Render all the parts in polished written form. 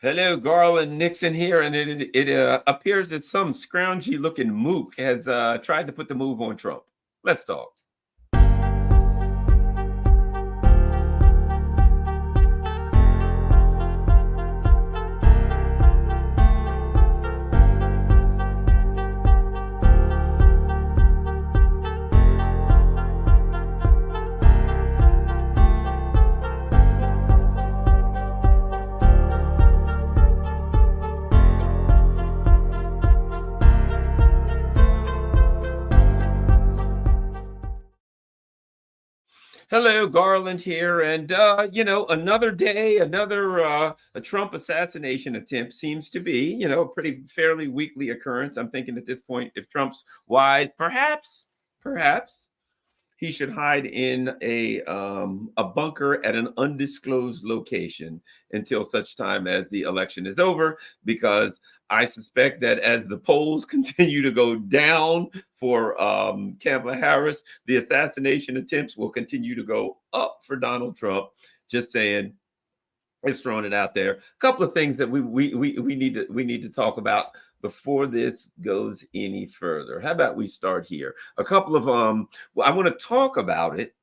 Hello, Garland Nixon here, and it appears that some scroungy-looking mook has tried to put the move on Trump. Let's talk. Hello, Garland here, and another day, another a Trump assassination attempt seems to be, a pretty fairly weekly occurrence. I'm thinking at this point, if Trump's wise, perhaps he should hide in a bunker at an undisclosed location until such time as the election is over, because I suspect that as the polls continue to go down for Kamala Harris, the assassination attempts will continue to go up for Donald Trump. Just saying, it's throwing it out there. A couple of things that we need to talk about before this goes any further. How about we start here? A couple of I want to talk about it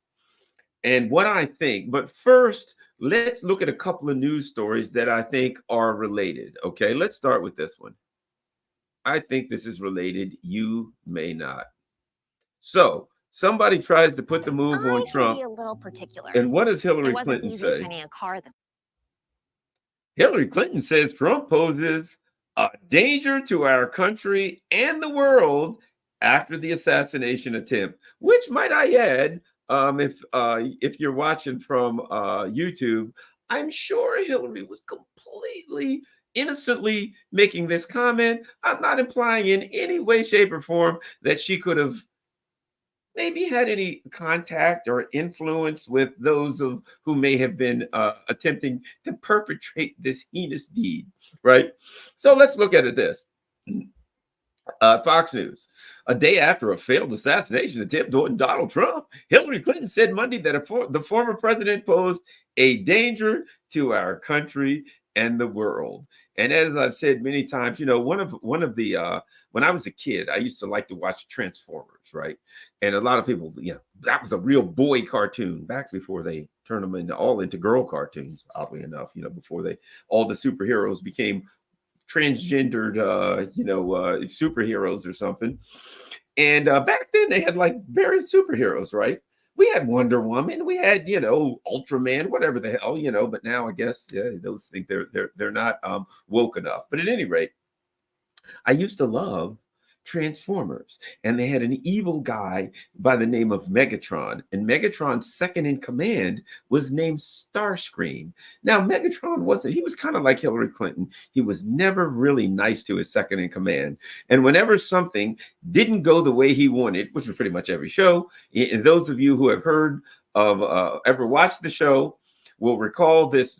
and what I think, but first let's look at a couple of news stories that I think are related. Okay, let's start with this one. I think this is related. You may not. So somebody tries to put the move on Trump. Be a little particular. And what does Hillary Clinton say? Finding a car that... Hillary Clinton says Trump poses a danger to our country and the world after the assassination attempt, which, might I add, if you're watching from YouTube, I'm sure Hillary was completely innocently making this comment. I'm not implying in any way, shape, or form that she could have maybe had any contact or influence with those who may have been attempting to perpetrate this heinous deed, right? So let's look at it this. Fox News. A day after a failed assassination attempt on Donald Trump, Hillary Clinton said Monday that the former president posed a danger to our country and the world. And as I've said many times, one of the when I was a kid, I used to like to watch Transformers, right? And a lot of people, that was a real boy cartoon back before they turned them into girl cartoons, oddly enough, before all the superheroes became transgendered, superheroes or something. And back then they had like various superheroes, right? We had Wonder Woman, we had, Ultraman, whatever the hell, but now I guess, those think they're not woke enough. But at any rate, I used to love Transformers, and they had an evil guy by the name of Megatron, and Megatron's second in command was named Starscream. Now, Megatron he was kind of like Hillary Clinton. He was never really nice to his second in command, and whenever something didn't go the way he wanted, which was pretty much every show, and those of you who have heard of ever watched the show will recall this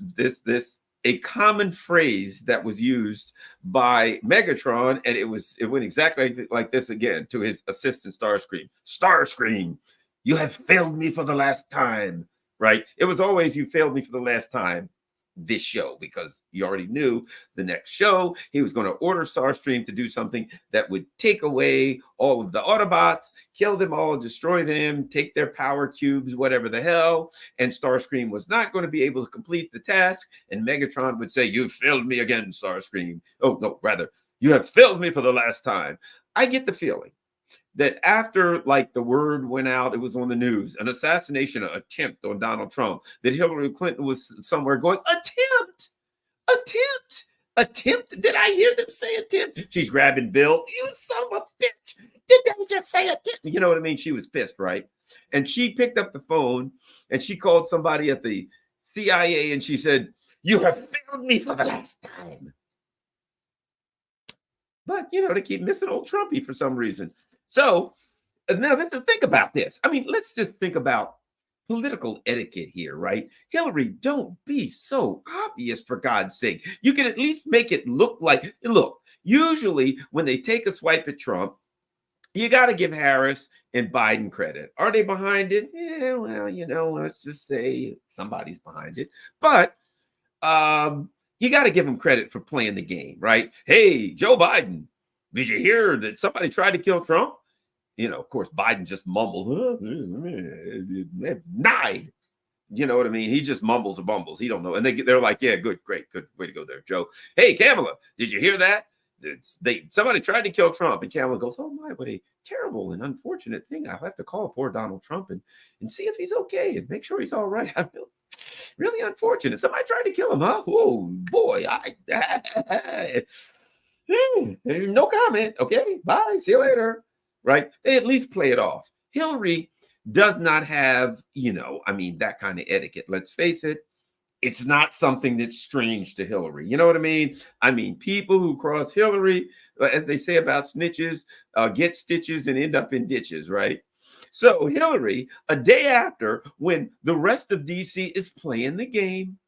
a common phrase that was used by Megatron, and it went exactly like this again to his assistant Starscream. Starscream, you have failed me for the last time, right? It was always, you failed me for the last time this show, because you already knew the next show he was going to order Starscream to do something that would take away all of the Autobots, kill them all, destroy them, take their power cubes, whatever the hell. And Starscream was not going to be able to complete the task. And Megatron would say, "You failed me again, Starscream. Oh, no, rather, you have failed me for the last time." I get the feeling that after the word went out, it was on the news, an assassination attempt on Donald Trump, that Hillary Clinton was somewhere going, attempt. Did I hear them say attempt? She's grabbing Bill. You son of a bitch. Did they just say attempt? You know what I mean? She was pissed, right? And she picked up the phone and she called somebody at the CIA and she said, "You have failed me for the last time." But, they keep missing old Trumpy for some reason. So now let's think about this. I mean, let's just think about political etiquette here, right? Hillary, don't be so obvious, for God's sake. You can at least make it look like, usually when they take a swipe at Trump, you got to give Harris and Biden credit. Are they behind it? Yeah, well, let's just say somebody's behind it. But You got to give him credit for playing the game, right? Hey, Joe Biden, did you hear that somebody tried to kill Trump? Of course, Biden just mumbles, nine. You know what I mean? He just mumbles and bumbles. He don't know. And they're like, yeah, good, great, good way to go there, Joe. Hey, Kamala, did you hear that? Somebody tried to kill Trump. And Kamala goes, oh my, what a terrible and unfortunate thing. I'll have to call poor Donald Trump and see if he's okay and make sure he's all right. I feel really unfortunate. Somebody tried to kill him, huh? Oh boy, no comment. Okay, bye. See you later. Right? They at least play it off. Hillary does not have, that kind of etiquette. Let's face it. It's not something that's strange to Hillary. You know what I mean? People who cross Hillary, as they say about snitches, get stitches and end up in ditches, right? So Hillary, a day after, when the rest of DC is playing the game,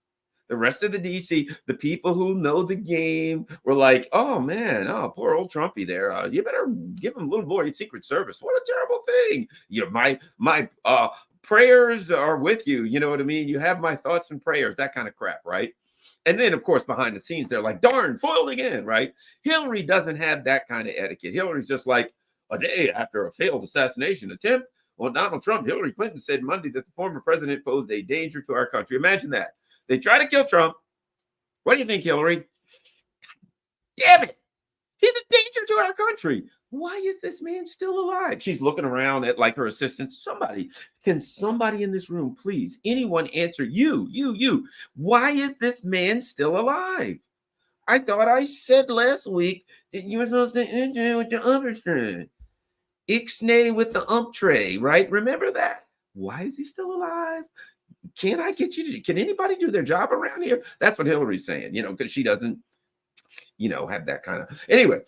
the rest of the DC, the people who know the game were like, oh man, poor old Trumpy there. You better give him a little boy Secret Service. What a terrible thing. My prayers are with you. You know what I mean? You have my thoughts and prayers, that kind of crap, right? And then, of course, behind the scenes, they're like, darn, foiled again, right? Hillary doesn't have that kind of etiquette. Hillary's just like, a day after a failed assassination attempt on Donald Trump, Hillary Clinton said Monday that the former president posed a danger to our country. Imagine that. They try to kill Trump. What do you think, Hillary? Damn it. He's a danger to our country. Why is this man still alive? She's looking around at her assistant. Can somebody in this room, please, anyone answer you? Why is this man still alive? I thought I said last week that you were supposed to enter with the understand. Ixnay with the tray, right? Remember that? Why is he still alive? Can anybody do their job around here? That's what Hillary's saying, because she doesn't, have that kind of. Anyway,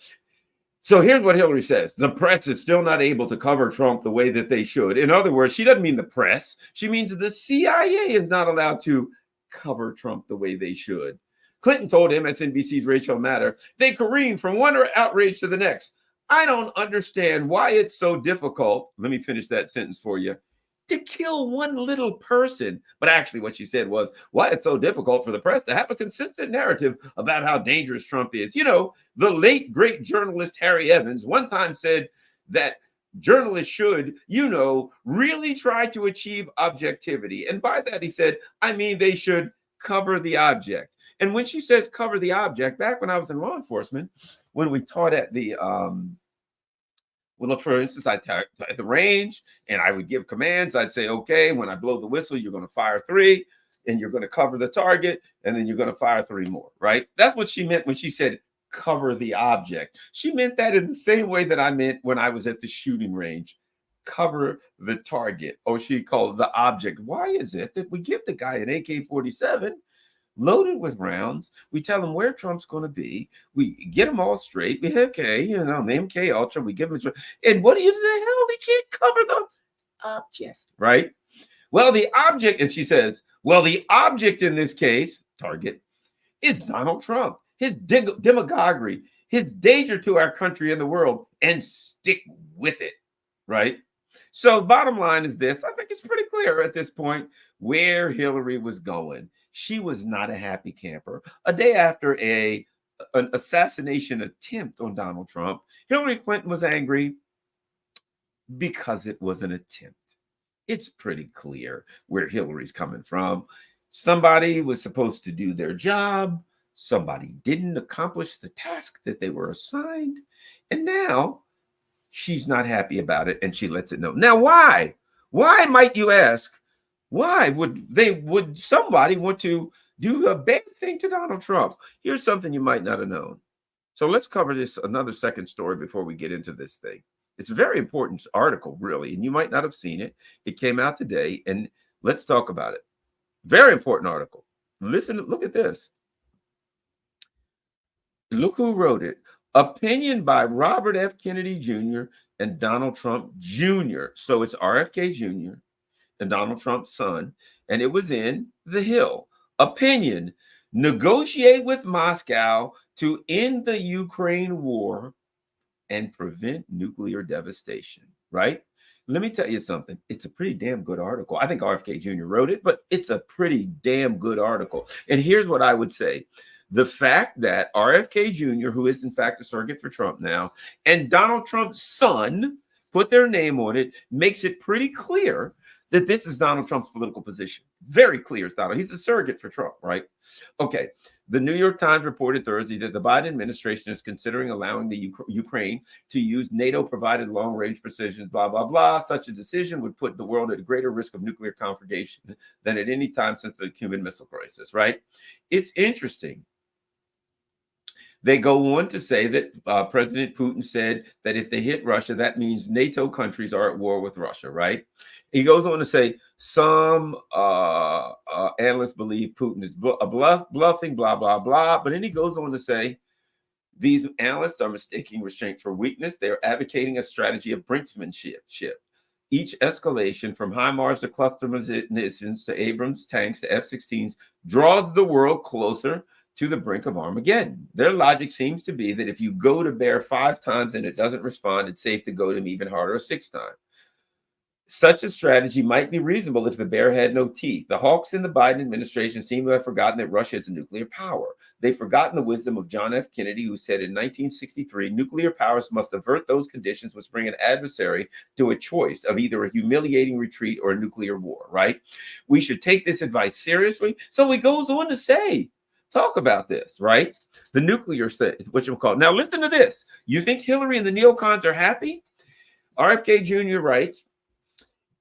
so here's what Hillary says. The press is still not able to cover Trump the way that they should. In other words, she doesn't mean the press. She means the CIA is not allowed to cover Trump the way they should. Clinton told MSNBC's Rachel Maddow, they careen from one outrage to the next. I don't understand why it's so difficult. Let me finish that sentence for you. To kill one little person. But actually what she said was why it's so difficult for the press to have a consistent narrative about how dangerous Trump is. The late, great journalist Harry Evans one time said that journalists should, really try to achieve objectivity. And by that, he said, they should cover the object. And when she says cover the object, back when I was in law enforcement, when we taught at the well, look, for instance, I'd at the range and I would give commands. I'd say, okay, when I blow the whistle, you're going to fire 3 and you're going to cover the target and then you're going to fire 3 more, right? That's what she meant when she said cover the object. She meant that in the same way that I meant when I was at the shooting range. Cover the target, or she called it the object. Why is it that we give the guy an AK-47 loaded with rounds? We tell him where Trump's going to be. We get him all straight. We okay, MK Ultra. We give him and what do you the hell? He can't cover the object, right? Well, the object, and she says, well, the object in this case, target, is Donald Trump, his demagoguery, his danger to our country and the world, and stick with it, right? So bottom line is this. I think it's pretty clear at this point where Hillary was going. She was not a happy camper. A day after an assassination attempt on Donald Trump, Hillary Clinton was angry because it was an attempt. It's pretty clear where Hillary's coming from. Somebody was supposed to do their job. Somebody didn't accomplish the task that they were assigned. And now she's not happy about it and she lets it know. Now, why? Why, might you ask? Why would somebody want to do a bad thing to Donald Trump? Here's something you might not have known. So let's cover this another second story before we get into this thing. It's a very important article, really, and you might not have seen it. It came out today, and let's talk about it. Very important article. Listen, look at this. Look who wrote it. Opinion by Robert F. Kennedy Jr. and Donald Trump Jr. So it's RFK Jr. and Donald Trump's son, and it was in The Hill. Opinion: negotiate with Moscow to end the Ukraine war and prevent nuclear devastation, right? Let me tell you something. It's a pretty damn good article. I think RFK Jr. wrote it, but it's a pretty damn good article. And here's what I would say. the fact that RFK Jr., who is in fact a surrogate for Trump now, and Donald Trump's son put their name on it makes it pretty clear that this is Donald Trump's political position. Very clear, Donald. He's a surrogate for Trump, right? Okay. The New York Times reported Thursday that the Biden administration is considering allowing the Ukraine to use NATO-provided long-range precision, blah, blah, blah. Such a decision would put the world at a greater risk of nuclear conflagration than at any time since the Cuban Missile Crisis, right? It's interesting. They go on to say that President Putin said that if they hit Russia, that means NATO countries are at war with Russia, right? He goes on to say some analysts believe Putin is bluffing, blah, blah, blah. But then he goes on to say these analysts are mistaking restraint for weakness. They're advocating a strategy of brinksmanship. Each escalation from HIMARS to cluster munitions to Abrams tanks to F-16s draws the world closer to the brink of Armageddon. Their logic seems to be that if you go to bear 5 times and it doesn't respond, it's safe to go to him even harder 6 times. Such a strategy might be reasonable if the bear had no teeth. The hawks in the Biden administration seem to have forgotten that Russia is a nuclear power. They've forgotten the wisdom of John F. Kennedy, who said in 1963, nuclear powers must avert those conditions which bring an adversary to a choice of either a humiliating retreat or a nuclear war, right? We should take this advice seriously. So he goes on to say, talk about this, right? The nuclear state, what you call it. Now, listen to this. You think Hillary and the neocons are happy? RFK Jr. writes,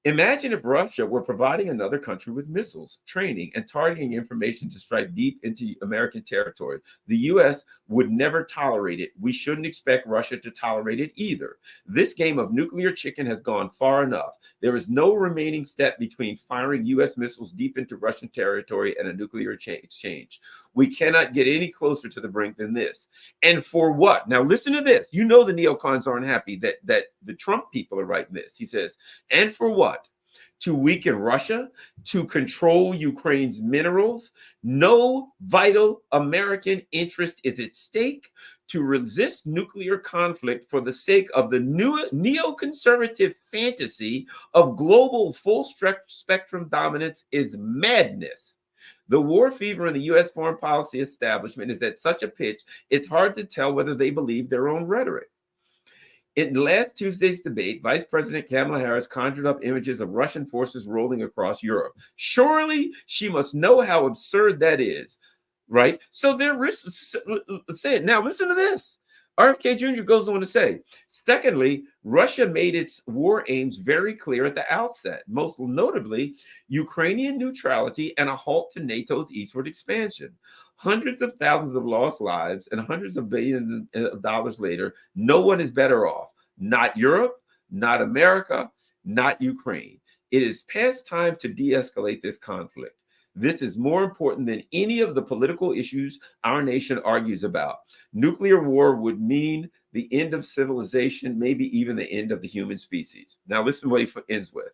imagine if Russia were providing another country with missiles, training, and targeting information to strike deep into American territory. The U.S. would never tolerate it. We shouldn't expect Russia to tolerate it either. This game of nuclear chicken has gone far enough. There is no remaining step between firing U.S. missiles deep into Russian territory and a nuclear exchange. We cannot get any closer to the brink than this. And for what? Now, listen to this. You know the neocons aren't happy that the Trump people are writing this. He says, and for what? To weaken Russia, to control Ukraine's minerals. No vital American interest is at stake. To resist nuclear conflict for the sake of the new neoconservative fantasy of global full spectrum dominance is madness. The war fever in the U.S. foreign policy establishment is at such a pitch, it's hard to tell whether they believe their own rhetoric. In last Tuesday's debate, Vice President Kamala Harris conjured up images of Russian forces rolling across Europe. Surely she must know how absurd that is, right? So they're saying, now listen to this. RFK Jr. goes on to say, secondly, Russia made its war aims very clear at the outset, most notably Ukrainian neutrality and a halt to NATO's eastward expansion. Hundreds of thousands of lost lives and hundreds of billions of dollars later, no one is better off. Not Europe, not America, not Ukraine. It is past time to de-escalate this conflict. This is more important than any of the political issues our nation argues about. Nuclear war would mean the end of civilization, maybe even the end of the human species. Now, listen to what he ends with.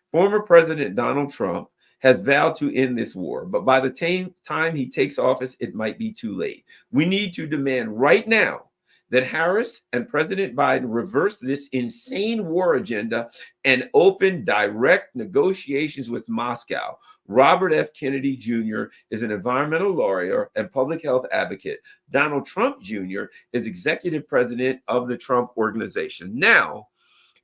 Former President Donald Trump has vowed to end this war, but by the time he takes office, it might be too late. We need to demand right now that Harris and President Biden reverse this insane war agenda and open direct negotiations with Moscow. Robert F. Kennedy Jr. is an environmental lawyer and public health advocate. Donald Trump Jr. is executive president of the Trump Organization. Now,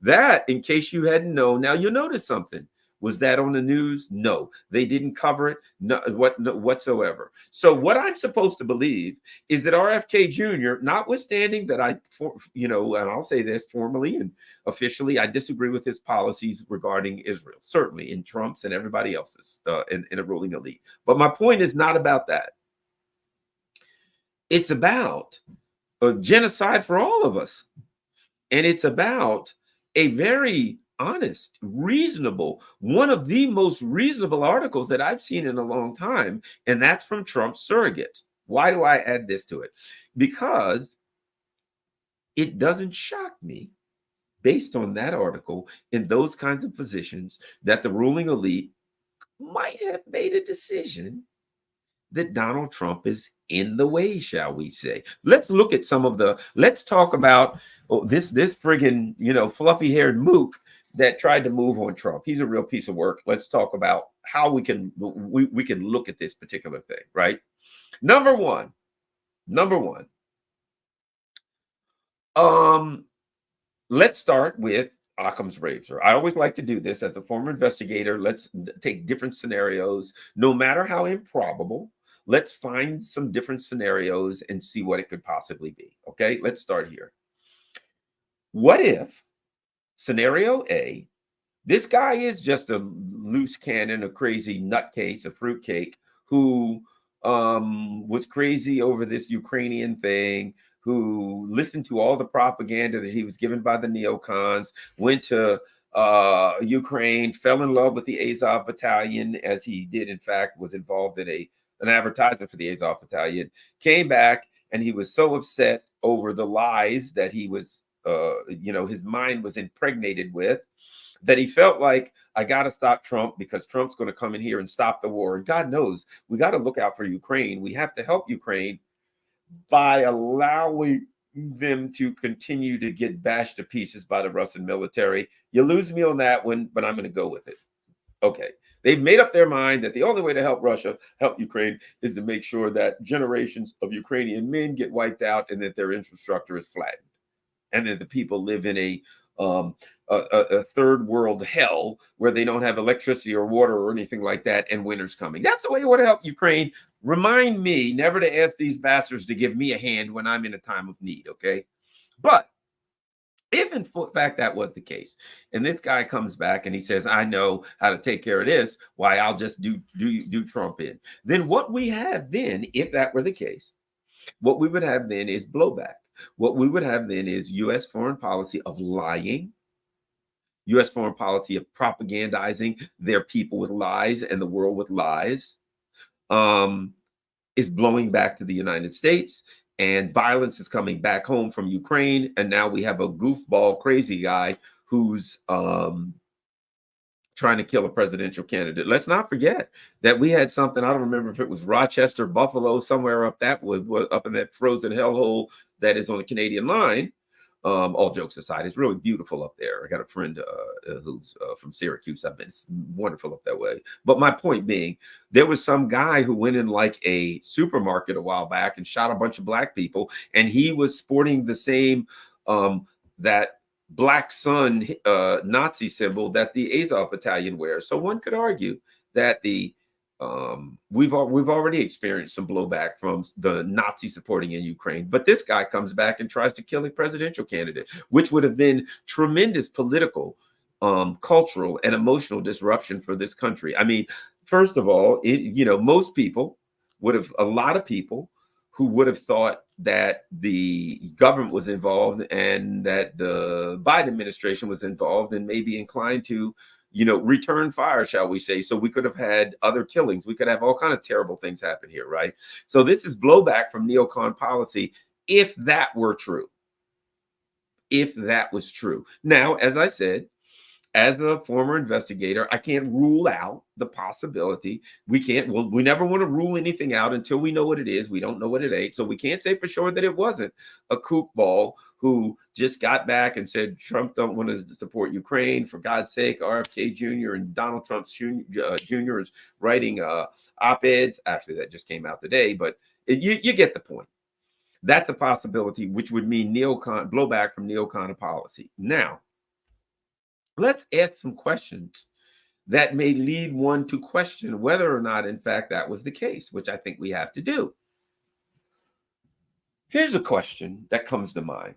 that, in case you hadn't known, now you'll notice something. Was that on the news? No, they didn't cover it whatsoever. So what I'm supposed to believe is that RFK Jr., notwithstanding that and I'll say this formally and officially, I disagree with his policies regarding Israel, certainly in Trump's and everybody else's in a ruling elite. But my point is not about that. It's about a genocide for all of us. And it's about a very honest, reasonable, one of the most reasonable articles that I've seen in a long time, and that's from Trump's surrogates. Why do I add this to it? Because it doesn't shock me, based on that article, in those kinds of positions, that the ruling elite might have made a decision that Donald Trump is in the way, shall we say. Let's look at let's talk about this friggin', fluffy-haired mook that tried to move on Trump. He's a real piece of work. Let's talk about how we can look at this particular thing, right? Number one, Number one, um, let's start with Occam's razor. I always like to do this as a former investigator. Let's take different scenarios, no matter how improbable. Let's find some different scenarios and see what it could possibly be. Okay, let's start here. What if scenario A, this guy is just a loose cannon, a crazy nutcase, a fruitcake who was crazy over this Ukrainian thing, who listened to all the propaganda that he was given by the neocons, went to Ukraine, fell in love with the Azov Battalion, as he did, in fact, was involved in an advertisement for the Azov Battalion, came back, and he was so upset over the lies that he was, his mind was impregnated with, that he felt like, I got to stop Trump because Trump's going to come in here and stop the war. And God knows we got to look out for Ukraine. We have to help Ukraine by allowing them to continue to get bashed to pieces by the Russian military. You lose me on that one, but I'm going to go with it. Okay. They've made up their mind that the only way to help Russia, help Ukraine, is to make sure that generations of Ukrainian men get wiped out and that their infrastructure is flattened, and that the people live in um, a third world hell where they don't have electricity or water or anything like that, and winter's coming. That's the way you want to help Ukraine. Remind me never to ask these bastards to give me a hand when I'm in a time of need, okay? But if in fact that was the case, and this guy comes back and he says, I know how to take care of this, why, I'll just do Trump in. Then what we have then, if that were the case, what we would have then is blowback. What we would have then is U.S. foreign policy of lying, U.S. foreign policy of propagandizing their people with lies and the world with lies, um, is blowing back to the United States, and violence is coming back home from Ukraine. And now we have a goofball, crazy guy who's trying to kill a presidential candidate. Let's not forget that we had something, I don't remember if it was Rochester, Buffalo, somewhere up that wood, up in that frozen hellhole that is on the Canadian line. All jokes aside, it's really beautiful up there. I got a friend who's from Syracuse. I've been, it's wonderful up that way. But my point being, there was some guy who went in like a supermarket a while back and shot a bunch of black people, and he was sporting the same that Black Sun Nazi symbol that the Azov Battalion wears. So one could argue that we've already experienced some blowback from the Nazi supporting in Ukraine, but this guy comes back and tries to kill a presidential candidate, which would have been tremendous political, cultural, and emotional disruption for this country. I mean, first of all, most people would have, a lot of people who would have thought that the government was involved and that the Biden administration was involved and maybe inclined to, return fire, shall we say. So we could have had other killings. We could have all kinds of terrible things happen here, right? So this is blowback from neocon policy, if that were true. If that was true. Now, as I said, as a former investigator, I can't rule out the possibility. We never want to rule anything out until we know what it is. We don't know what it ain't. So we can't say for sure that it wasn't a kookball who just got back and said, Trump don't want to support Ukraine. For God's sake, RFK Jr. and Donald Trump Jr. is writing op-eds. Actually, that just came out today, but you get the point. That's a possibility, which would mean neocon blowback from neocon policy. Now, let's ask some questions that may lead one to question whether or not, in fact, that was the case, which I think we have to do. Here's a question that comes to mind.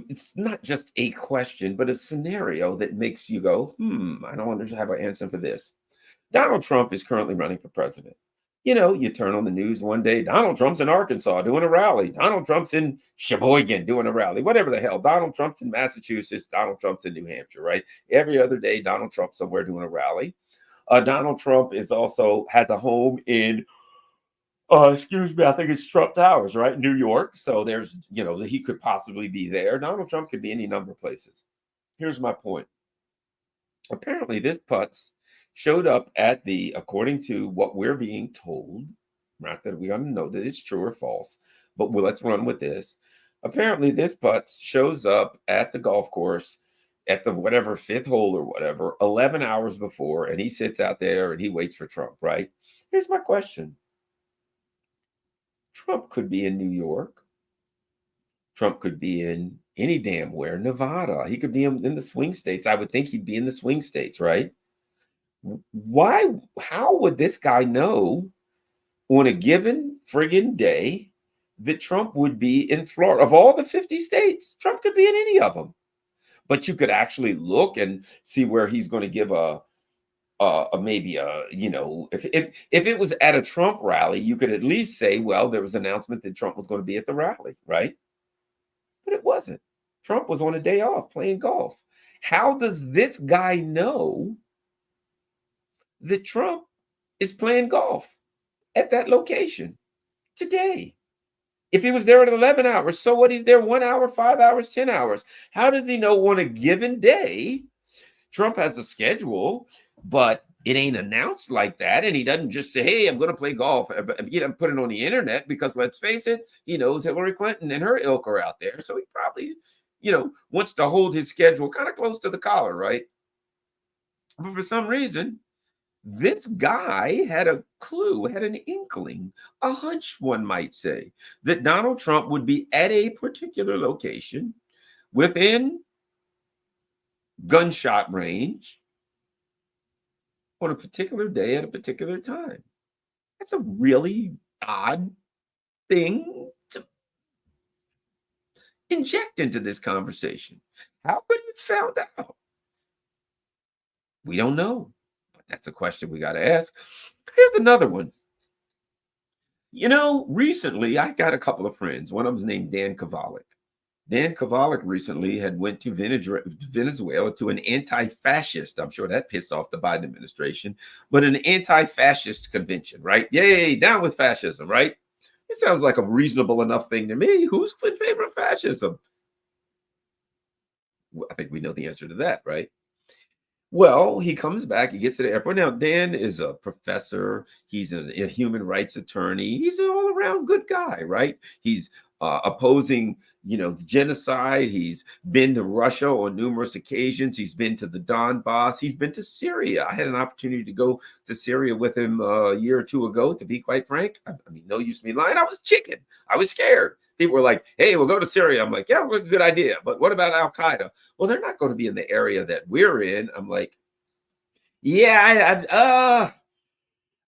It's not just a question, but a scenario that makes you go, I don't understand how to answer for this. Donald Trump is currently running for president. You turn on the news one day, Donald Trump's in Arkansas doing a rally. Donald Trump's in Sheboygan doing a rally. Whatever the hell. Donald Trump's in Massachusetts. Donald Trump's in New Hampshire, right? Every other day, Donald Trump's somewhere doing a rally. Donald Trump is also has a home in, I think it's Trump Towers, right? New York. So there's, he could possibly be there. Donald Trump could be any number of places. Here's my point. Apparently, this putz showed up according to what we're being told, not that we don't know that it's true or false, but let's run with this. Apparently, this putz shows up at the golf course at the whatever fifth hole or whatever, 11 hours before, and he sits out there and he waits for Trump, right? Here's my question. Trump could be in New York. Trump could be in any damn where, Nevada. He could be in the swing states. I would think he'd be in the swing states, right? Why? How would this guy know on a given friggin' day that Trump would be in Florida? Of all the 50 states, Trump could be in any of them. But you could actually look and see where he's going to give maybe if it was at a Trump rally, you could at least say, well, there was an announcement that Trump was going to be at the rally, right? But it wasn't. Trump was on a day off playing golf. How does this guy know that Trump is playing golf at that location today? If he was there at 11 hours, so what? He's there 1 hour, 5 hours, 10 hours. How does he know on a given day? Trump has a schedule, but it ain't announced like that. And he doesn't just say, hey, I'm going to play golf. He doesn't put it on the internet because, let's face it, he knows Hillary Clinton and her ilk are out there. So he probably, wants to hold his schedule kind of close to the collar, right? But for some reason, this guy had a clue, had an inkling, a hunch, one might say, that Donald Trump would be at a particular location within gunshot range on a particular day at a particular time. That's a really odd thing to inject into this conversation. How could he have found out? We don't know. That's a question we got to ask. Here's another one. Recently I got a couple of friends. One of them's named Dan Kovalik. Dan Kovalik recently had went to Venezuela to an anti-fascist. I'm sure that pissed off the Biden administration, but an anti-fascist convention, right? Yay, down with fascism, right? It sounds like a reasonable enough thing to me. Who's in favor of fascism? I think we know the answer to that, right? Well, he comes back, he gets to the airport. Now, Dan is a professor. He's a human rights attorney. He's an all-around good guy, right? He's opposing, genocide. He's been to Russia on numerous occasions. He's been to the Donbass. He's been to Syria. I had an opportunity to go to Syria with him a year or two ago, to be quite frank. I mean, no use me lying. I was chicken. I was scared. People were like, hey, we'll go to Syria. I'm like, yeah, that's a good idea. But what about Al-Qaeda? Well, they're not going to be in the area that we're in. I'm like, yeah,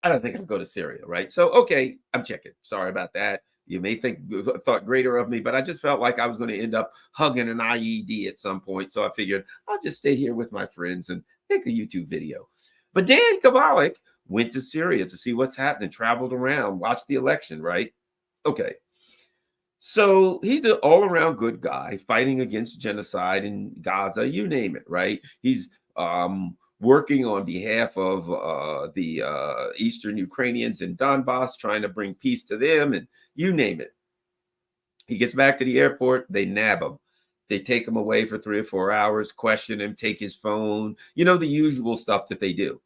I don't think I'll go to Syria, right? So, okay, I'm checking. Sorry about that. You may thought greater of me, but I just felt like I was going to end up hugging an IED at some point. So I figured I'll just stay here with my friends and make a YouTube video. But Dan Kovalik went to Syria to see what's happening, traveled around, watched the election, right? Okay. So he's an all-around good guy fighting against genocide in Gaza, you name it, right? He's working on behalf of the Eastern Ukrainians in Donbass, trying to bring peace to them, and you name it. He gets back to the airport, they nab him. They take him away for 3 or 4 hours, question him, take his phone, the usual stuff that they do.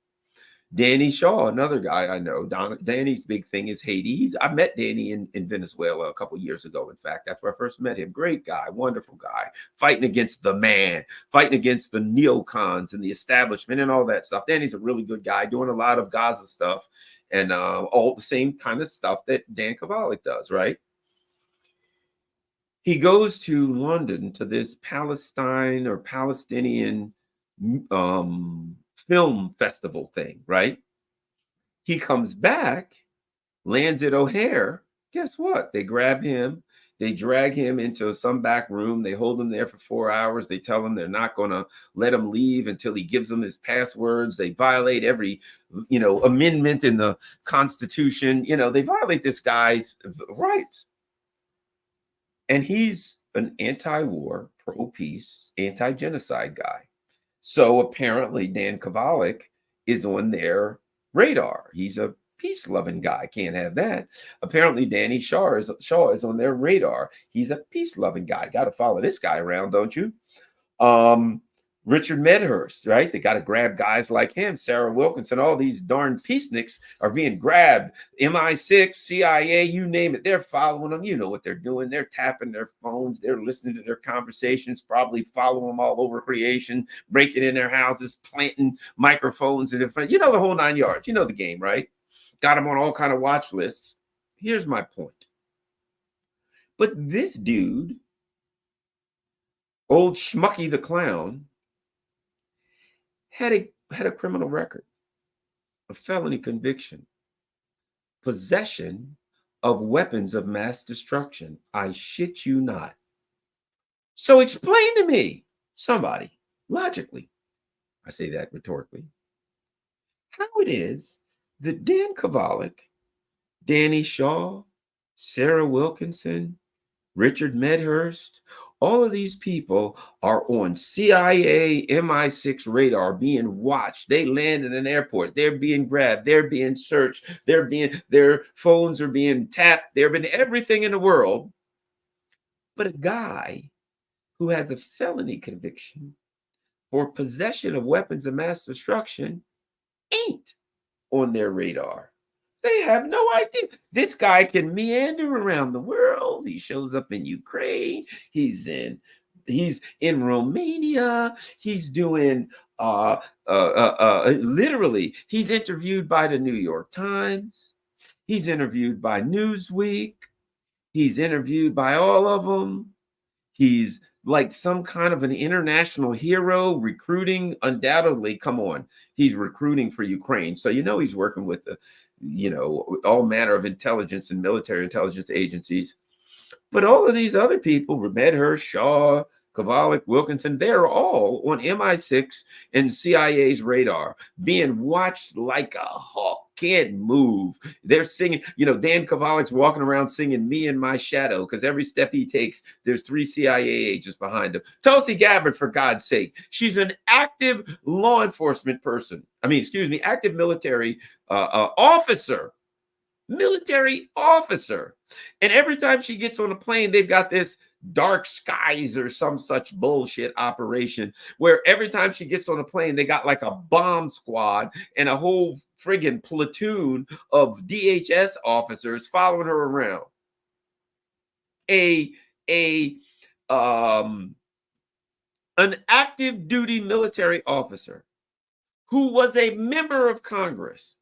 Danny Shaw, another guy I know. Danny's big thing is Haiti. I met Danny in Venezuela a couple years ago. In fact, that's where I first met him. Great guy, wonderful guy, fighting against the man, fighting against the neocons and the establishment and all that stuff. Danny's a really good guy, doing a lot of Gaza stuff and all the same kind of stuff that Dan Kovalik does, right? He goes to London to this Palestine or Palestinian film festival thing, right? He comes back, lands at O'Hare. Guess what? They grab him. They drag him into some back room. They hold him there for 4 hours. They tell him they're not going to let him leave until he gives them his passwords. They violate every, amendment in the Constitution. They violate this guy's rights. And he's an anti-war, pro-peace, anti-genocide guy. So apparently Dan Kovalik is on their radar. He's a peace-loving guy. Can't have that. Apparently Danny Shaw is on their radar. He's a peace-loving guy. Got to follow this guy around, don't you? Richard Medhurst, right? They got to grab guys like him. Sarah Wilkinson, all these darn peaceniks are being grabbed. MI6, CIA, you name it. They're following them. You know what they're doing. They're tapping their phones. They're listening to their conversations, probably following them all over creation, breaking in their houses, planting microphones in front. The whole 9 yards. You know the game, right? Got them on all kind of watch lists. Here's my point. But this dude, old Schmucky the Clown, had a criminal record, a felony conviction, possession of weapons of mass destruction. I shit you not. So explain to me, somebody, logically, I say that rhetorically, how it is that Dan Kovalik, Danny Shaw, Sarah Wilkinson, Richard Medhurst, all of these people are on CIA MI6 radar being watched. They land in an airport. They're being grabbed. They're being searched. Their phones are being tapped. They're being everything in the world. But a guy who has a felony conviction for possession of weapons of mass destruction ain't on their radar. They have no idea. This guy can meander around the world. He shows up in Ukraine. He's in Romania. He's doing literally, he's interviewed by the New York Times. He's interviewed by Newsweek. He's interviewed by all of them. He's like some kind of an international hero recruiting, undoubtedly. Come on, he's recruiting for Ukraine. So, he's working with all manner of intelligence and military intelligence agencies. But all of these other people, Medhurst, Shaw, Kovalik, Wilkinson, they're all on MI6 and CIA's radar, being watched like a hawk. Can't move. They're singing, Dan Kovalik's walking around singing Me and My Shadow, because every step he takes, there's 3 CIA agents behind him. Tulsi Gabbard, for God's sake, she's an active law enforcement person. Active military officer. Military officer. And every time she gets on a plane, they've got this dark skies or some such bullshit operation where every time she gets on a plane, they got like a bomb squad and a whole friggin' platoon of DHS officers following her around. An active duty military officer who was a member of Congress,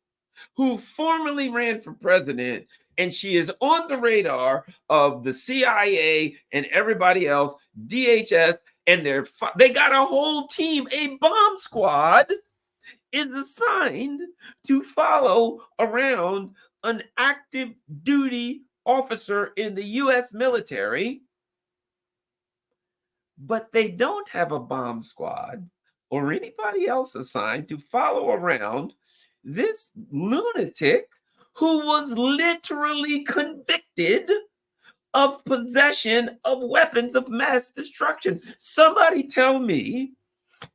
who formerly ran for president, and she is on the radar of the CIA and everybody else, DHS, and they got a whole team. A bomb squad is assigned to follow around an active duty officer in the U.S. military, but they don't have a bomb squad or anybody else assigned to follow around this lunatic who was literally convicted of possession of weapons of mass destruction. Somebody tell me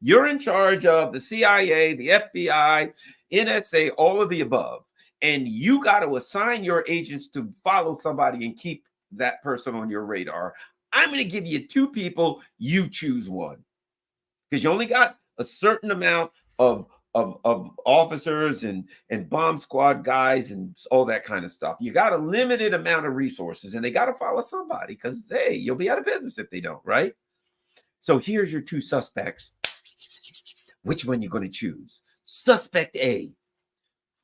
you're in charge of the CIA, the FBI, NSA, all of the above, and you got to assign your agents to follow somebody and keep that person on your radar. I'm going to give you 2 people. You choose one, because you only got a certain amount of officers and bomb squad guys and all that kind of stuff. You got a limited amount of resources, and they got to follow somebody, because hey, you'll be out of business if they don't, right? So here's your 2 suspects. Which one you going to choose? Suspect A,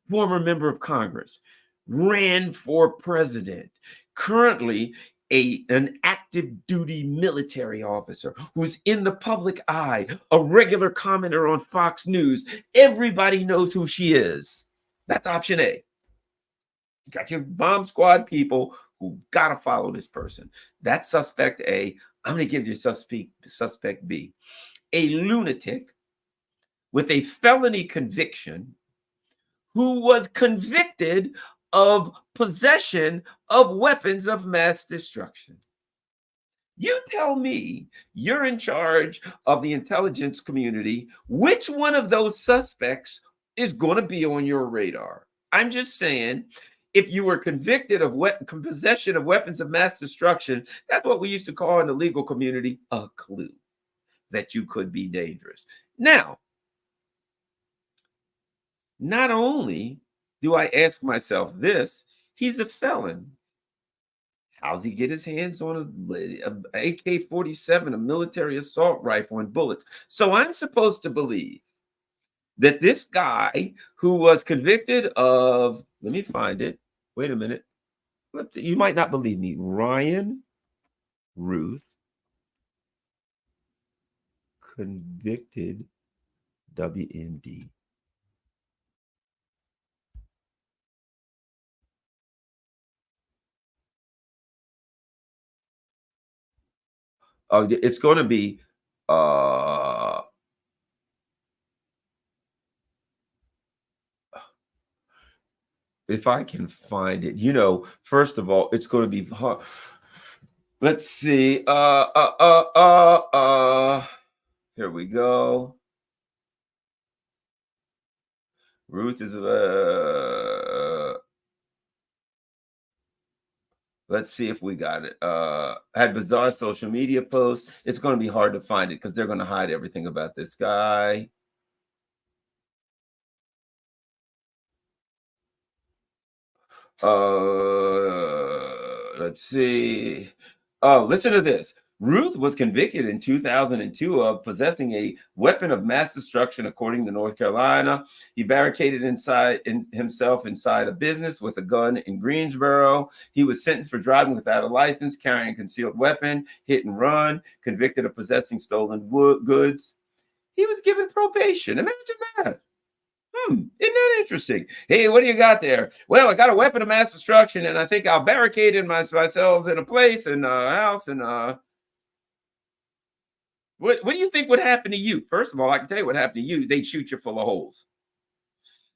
former member of Congress, ran for president, currently an active duty military officer who's in the public eye, a regular commenter on Fox News. Everybody knows who she is. That's option A. You got your bomb squad people who got to follow this person. That's suspect A. I'm going to give you suspect B. A lunatic with a felony conviction who was convicted of possession of weapons of mass destruction. You tell me, you're in charge of the intelligence community, which one of those suspects is going to be on your radar? I'm just saying, if you were convicted of possession of weapons of mass destruction, that's what we used to call in the legal community a clue that you could be dangerous. Now, not only do I ask myself this, he's a felon. How's he get his hands on a AK-47, a military assault rifle, and bullets? So I'm supposed to believe that this guy who was convicted of, let me find it. Wait a minute. You might not believe me. Ryan Ruth convicted WMD. Oh, it's going to be uh if I can find it, first of all, it's going to be let's see. Here we go. Ruth is let's see if we got it. Had bizarre social media posts. It's going to be hard to find it because they're going to hide everything about this guy. Let's see. Oh, listen to this. Ruth was convicted in 2002 of possessing a weapon of mass destruction, according to North Carolina. He barricaded himself inside a business with a gun in Greensboro. He was sentenced for driving without a license, carrying a concealed weapon, hit and run, convicted of possessing stolen goods. He was given probation. Imagine that. Isn't that interesting? Hey, what do you got there? Well, I got a weapon of mass destruction, and I think I'll barricade myself in a place in a house. And what do you think would happen to you? First of all, I can tell you what happened to you. They'd shoot you full of holes.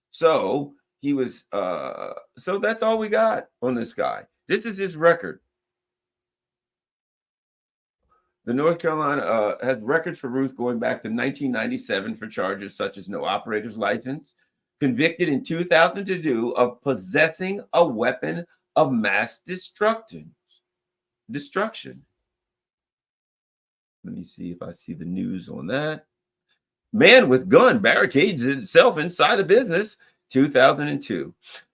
So he was. So that's all we got on this guy. This is his record. The North Carolina has records for Ruth going back to 1997 for charges such as no operator's license, convicted in 2002 of possessing a weapon of mass destruction. Let me see if I see the news on that. Man with gun barricades himself inside a business, 2002.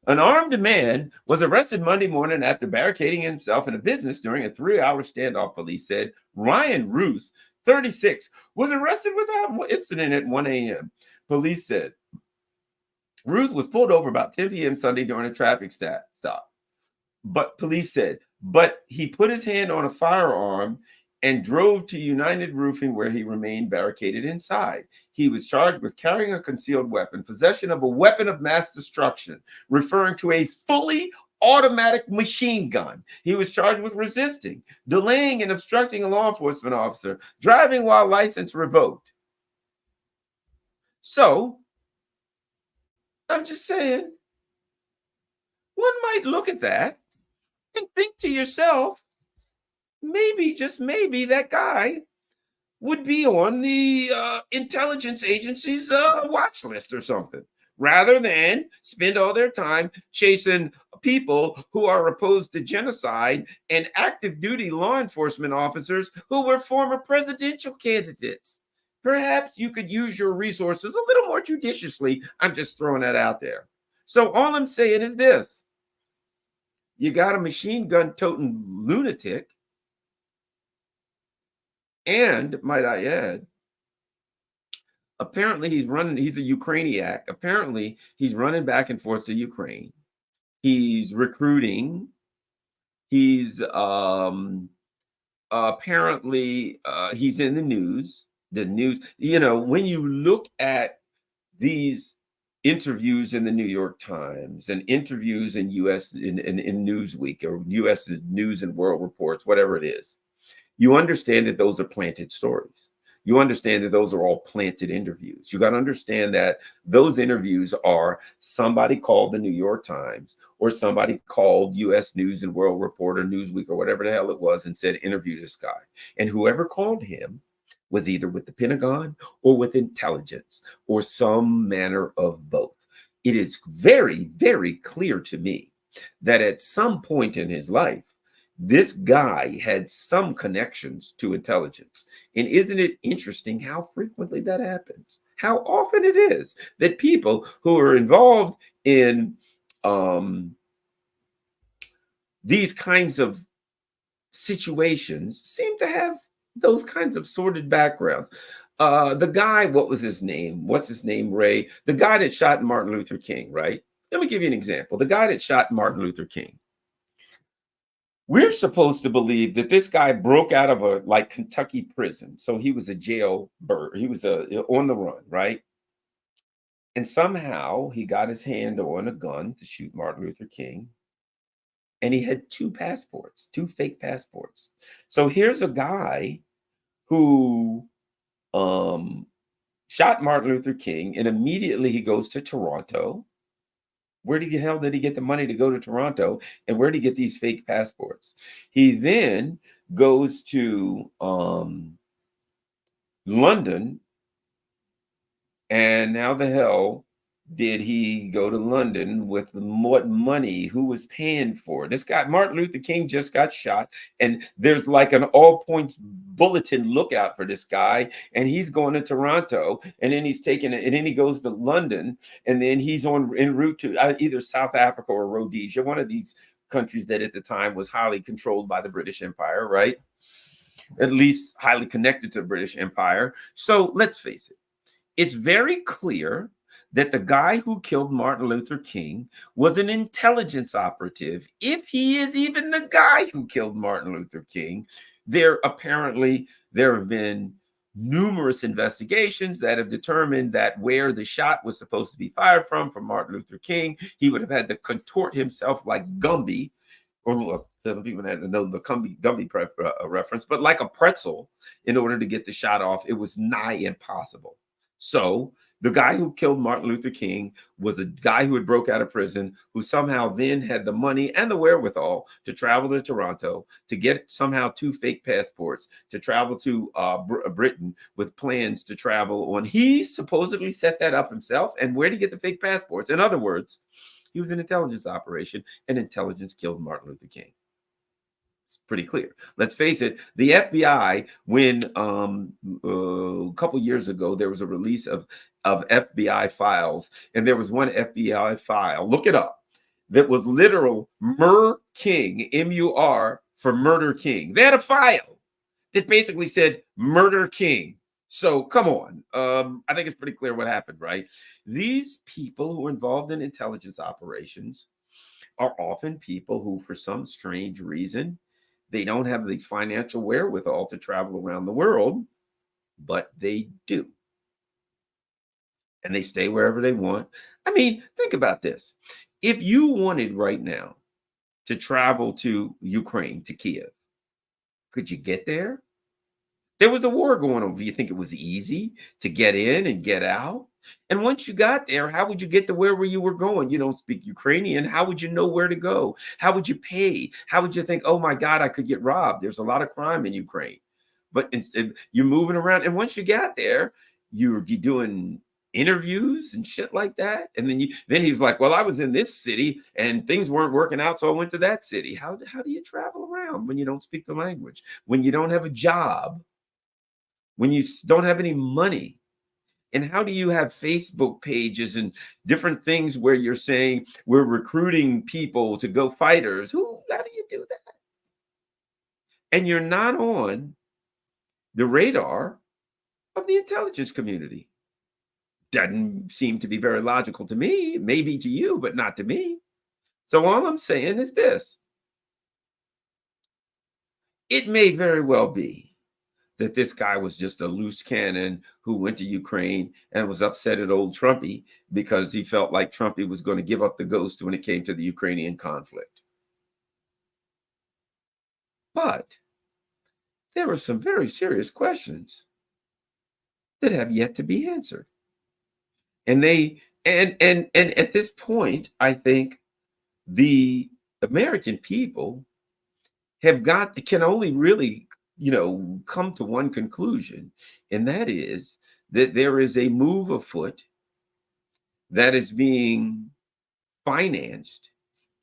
An armed man was arrested Monday morning after barricading himself in a business during a 3-hour standoff, police said. Ryan Ruth, 36, was arrested without incident at 1 a.m. Police said Ruth was pulled over about 10 p.m. Sunday during a traffic stop. But police said, he put his hand on a firearm and drove to United Roofing, where he remained barricaded inside. He was charged with carrying a concealed weapon, possession of a weapon of mass destruction, referring to a fully automatic machine gun. He was charged with resisting, delaying and obstructing a law enforcement officer, driving while license revoked. So, I'm just saying, one might look at that and think to yourself, maybe, just maybe, that guy would be on the intelligence agency's watch list or something, rather than spend all their time chasing people who are opposed to genocide and active duty law enforcement officers who were former presidential candidates. Perhaps you could use your resources a little more judiciously. I'm just throwing that out there. So all I'm saying is this. You got a machine gun toting lunatic. And might I add, apparently he's a Ukrainiac. Apparently he's running back and forth to Ukraine. He's recruiting. He's apparently he's in the news. The news, when you look at these interviews in the New York Times and interviews in US in Newsweek or US News and World Reports, whatever it is, you understand that those are planted stories. You understand that those are all planted interviews. You got to understand that those interviews are somebody called the New York Times or somebody called US News and World Report or Newsweek or whatever the hell it was and said, interview this guy. And whoever called him was either with the Pentagon or with intelligence or some manner of both. It is very, very clear to me that at some point in his life, this guy had some connections to intelligence. And isn't it interesting how frequently that happens? How often it is that people who are involved in these kinds of situations seem to have those kinds of sordid backgrounds. The guy, what was his name? What's his name, Ray? The guy that shot Martin Luther King, right? Let me give you an example. The guy that shot Martin Luther King. We're supposed to believe that this guy broke out of a like Kentucky prison. So he was a jailbird. He was on the run, right? And somehow he got his hand on a gun to shoot Martin Luther King. And he had two passports, two fake passports. So here's a guy who um, shot Martin Luther King, and immediately he goes to Toronto. Where the hell did he get the money to go to Toronto? And where did he get these fake passports? He then goes to London. And how the hell did he go to London with what money? Who was paying for it? This guy, Martin Luther King, just got shot. And there's like an all points bulletin lookout for this guy. And he's going to Toronto. And then he's taking it. And then he goes to London. And then he's en route to either South Africa or Rhodesia, one of these countries that at the time was highly controlled by the British Empire, right? At least highly connected to the British Empire. So let's face it. It's very clear that the guy who killed Martin Luther King was an intelligence operative. If he is even the guy who killed Martin Luther King, there have been numerous investigations that have determined that where the shot was supposed to be fired from Martin Luther King, he would have had to contort himself like Gumby, or some people had to know the Gumby reference, but like a pretzel in order to get the shot off. It was nigh impossible. So the guy who killed Martin Luther King was a guy who had broke out of prison, who somehow then had the money and the wherewithal to travel to Toronto, to get somehow two fake passports, to travel to Britain with plans to travel on. He supposedly set that up himself. And where did he get the fake passports? In other words, he was an intelligence operation, and intelligence killed Martin Luther King. It's pretty clear. Let's face it, the FBI, when a couple years ago, there was a release of FBI files, and there was one FBI file, look it up, that was literal Mur King, M-U-R, for Murder King. They had a file that basically said Murder King. So come on. I think it's pretty clear what happened, right? These people who are involved in intelligence operations are often people who, for some strange reason, they don't have the financial wherewithal to travel around the world, but they do. And they stay wherever they want. I mean, think about this. If you wanted right now to travel to Ukraine, to Kiev, could you get there? There was a war going on. Do you think it was easy to get in and get out? And once you got there, how would you get to where you were going? You don't speak Ukrainian. How would you know where to go? How would you pay? How would you think, oh my God, I could get robbed? There's a lot of crime in Ukraine. But you're moving around. And once you got there, you're doing interviews and shit like that. And then he's like, well, I was in this city and things weren't working out, so I went to that city. How do you travel around when you don't speak the language? When you don't have a job? When you don't have any money? And how do you have Facebook pages and different things where you're saying we're recruiting people to go fighters? How do you do that? And you're not on the radar of the intelligence community. Doesn't seem to be very logical to me, maybe to you, but not to me. So all I'm saying is this. It may very well be that this guy was just a loose cannon who went to Ukraine and was upset at old Trumpy because he felt like Trumpy was going to give up the ghost when it came to the Ukrainian conflict. But there are some very serious questions that have yet to be answered. And at this point, I think the American people can only really come to one conclusion, and that is that there is a move afoot that is being financed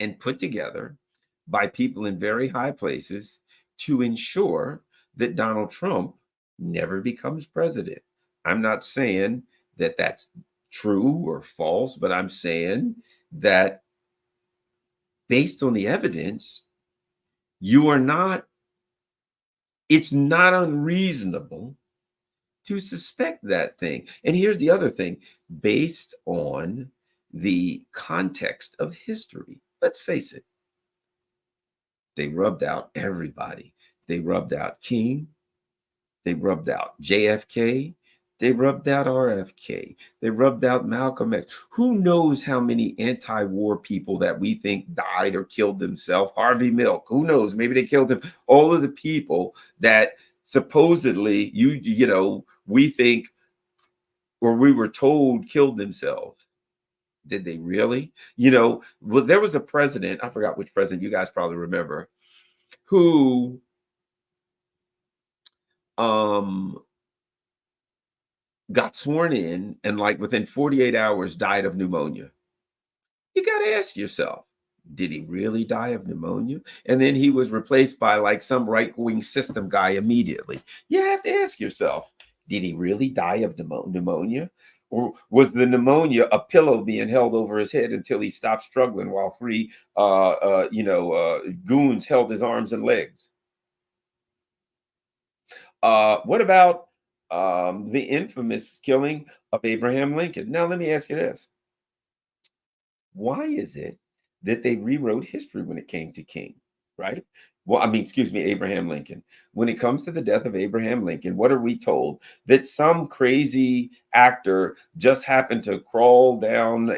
and put together by people in very high places to ensure that Donald Trump never becomes president. I'm not saying that that's true or false, but I'm saying that based on the evidence, it's not unreasonable to suspect that thing. And here's the other thing, based on the context of history. Let's face it. They rubbed out everybody. They rubbed out King. They rubbed out JFK. They rubbed out RFK. They rubbed out Malcolm X. Who knows how many anti-war people that we think died or killed themselves? Harvey Milk. Who knows? Maybe they killed him. All of the people that supposedly we think or we were told killed themselves. Did they really? Well, there was a president, I forgot which president, you guys probably remember, who got sworn in and like within 48 hours died of pneumonia. You got to ask yourself, did he really die of pneumonia? And then he was replaced by like some right-wing system guy immediately. You have to ask yourself, did he really die of pneumonia? Or was the pneumonia a pillow being held over his head until he stopped struggling while three goons held his arms and legs? What about the infamous killing of Abraham Lincoln? Now, let me ask you this. Why is it that they rewrote history when it came to King, right? Well, I mean, excuse me, Abraham Lincoln. When it comes to the death of Abraham Lincoln, what are we told? That some crazy actor just happened to crawl down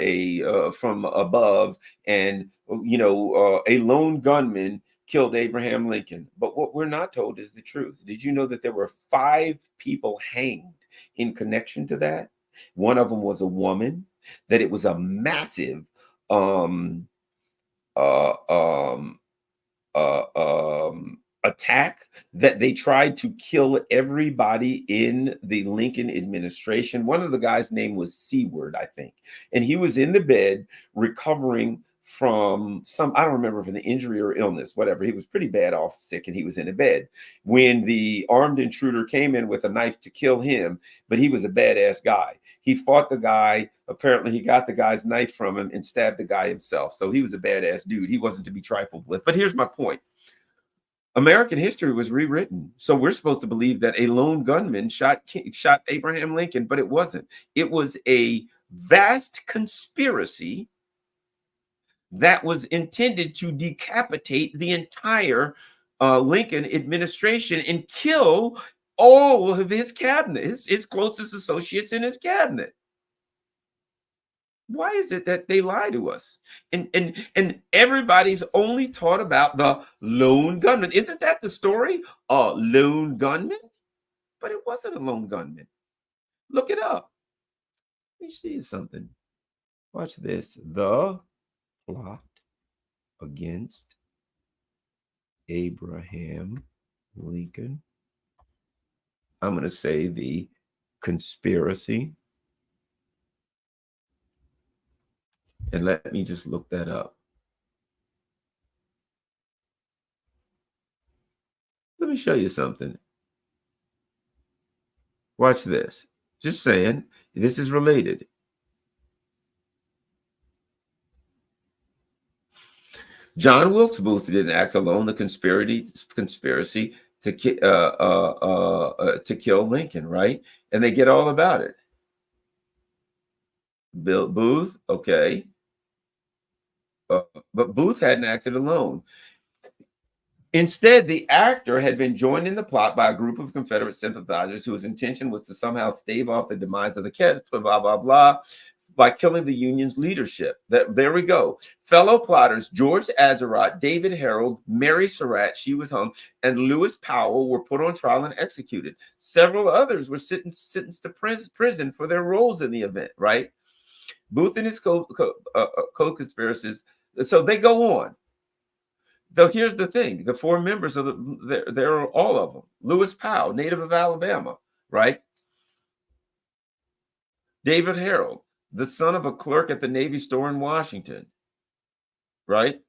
from above and, a lone gunman killed Abraham Lincoln. But what we're not told is the truth. Did you know that there were 5 people hanged in connection to that? One of them was a woman, that it was a massive um, uh, um, attack, that they tried to kill everybody in the Lincoln administration. One of the guys' name was Seward, I think, and he was in the bed recovering from I don't remember, from the injury or illness, whatever. He was pretty bad off, sick, and he was in a bed when the armed intruder came in with a knife to kill him. But he was a badass guy. He fought the guy. Apparently, he got the guy's knife from him and stabbed the guy himself. So he was a badass dude. He wasn't to be trifled with. But here's my point. American history was rewritten. So we're supposed to believe that a lone gunman shot Abraham Lincoln, but it wasn't. It was a vast conspiracy that was intended to decapitate the entire Lincoln administration and kill all of his cabinet, his closest associates in his cabinet. Why is it that they lie to us? And everybody's only taught about the lone gunman. Isn't that the story? A lone gunman? But it wasn't a lone gunman. Look it up. Let me show you something. Watch this. The plot against Abraham Lincoln. I'm going to say the conspiracy. And let me just look that up. Let me show you something. Watch this. Just saying, this is related. John Wilkes Booth didn't act alone. The conspiracy to kill Lincoln, right? And they get all about it. Bill Booth, okay, but Booth hadn't acted alone. Instead, the actor had been joined in the plot by a group of Confederate sympathizers whose intention was to somehow stave off the demise of the Keds, blah, blah, blah, by killing the Union's leadership. There we go. Fellow plotters George Azerodt, David Harold, Mary Surratt, she was hung, and Lewis Powell were put on trial and executed. Several others were sentenced to prison for their roles in the event, right? Booth and his co-conspirators, so they go on. Though here's the thing, the 4 members of there are all of them. Lewis Powell, native of Alabama, right? David Harold, the son of a clerk at the Navy store in Washington, right?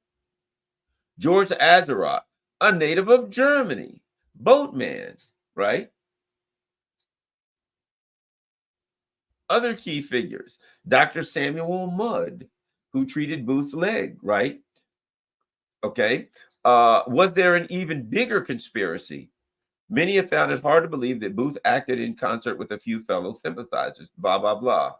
George Azerodt, a native of Germany, boatman, right? Other key figures, Dr. Samuel Mudd, who treated Booth's leg, right? Okay. Was there an even bigger conspiracy? Many have found it hard to believe that Booth acted in concert with a few fellow sympathizers, blah, blah, blah.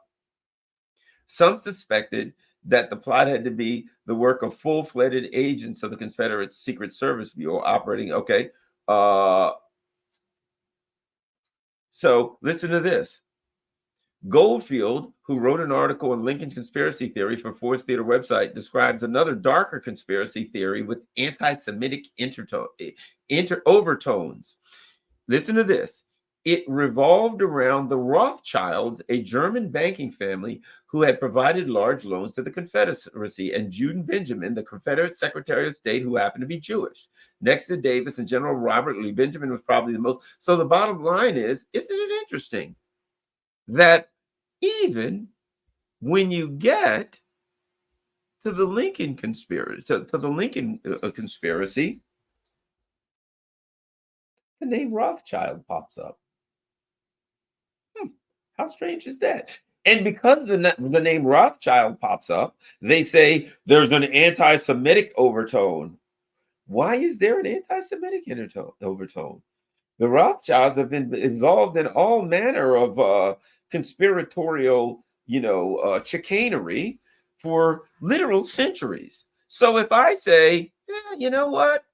Some suspected that the plot had to be the work of full-fledged agents of the Confederate Secret Service Bureau operating. Okay. So listen to this. Goldfield, who wrote an article on Lincoln's conspiracy theory for Ford's Theater website, describes another darker conspiracy theory with anti-Semitic overtones. Listen to this. It revolved around the Rothschilds, a German banking family who had provided large loans to the Confederacy, and Judah Benjamin, the Confederate Secretary of State, who happened to be Jewish. Next to Davis and General Robert Lee, Benjamin was probably the most. So the bottom line is, isn't it interesting that even when you get to the Lincoln conspiracy, conspiracy, the name Rothschild pops up. How strange is that? And because the name Rothschild pops up, they say there's an anti-Semitic overtone. Why is there an anti-Semitic overtone? The Rothschilds have been involved in all manner of conspiratorial, chicanery for literal centuries. So if I say, yeah, you know what?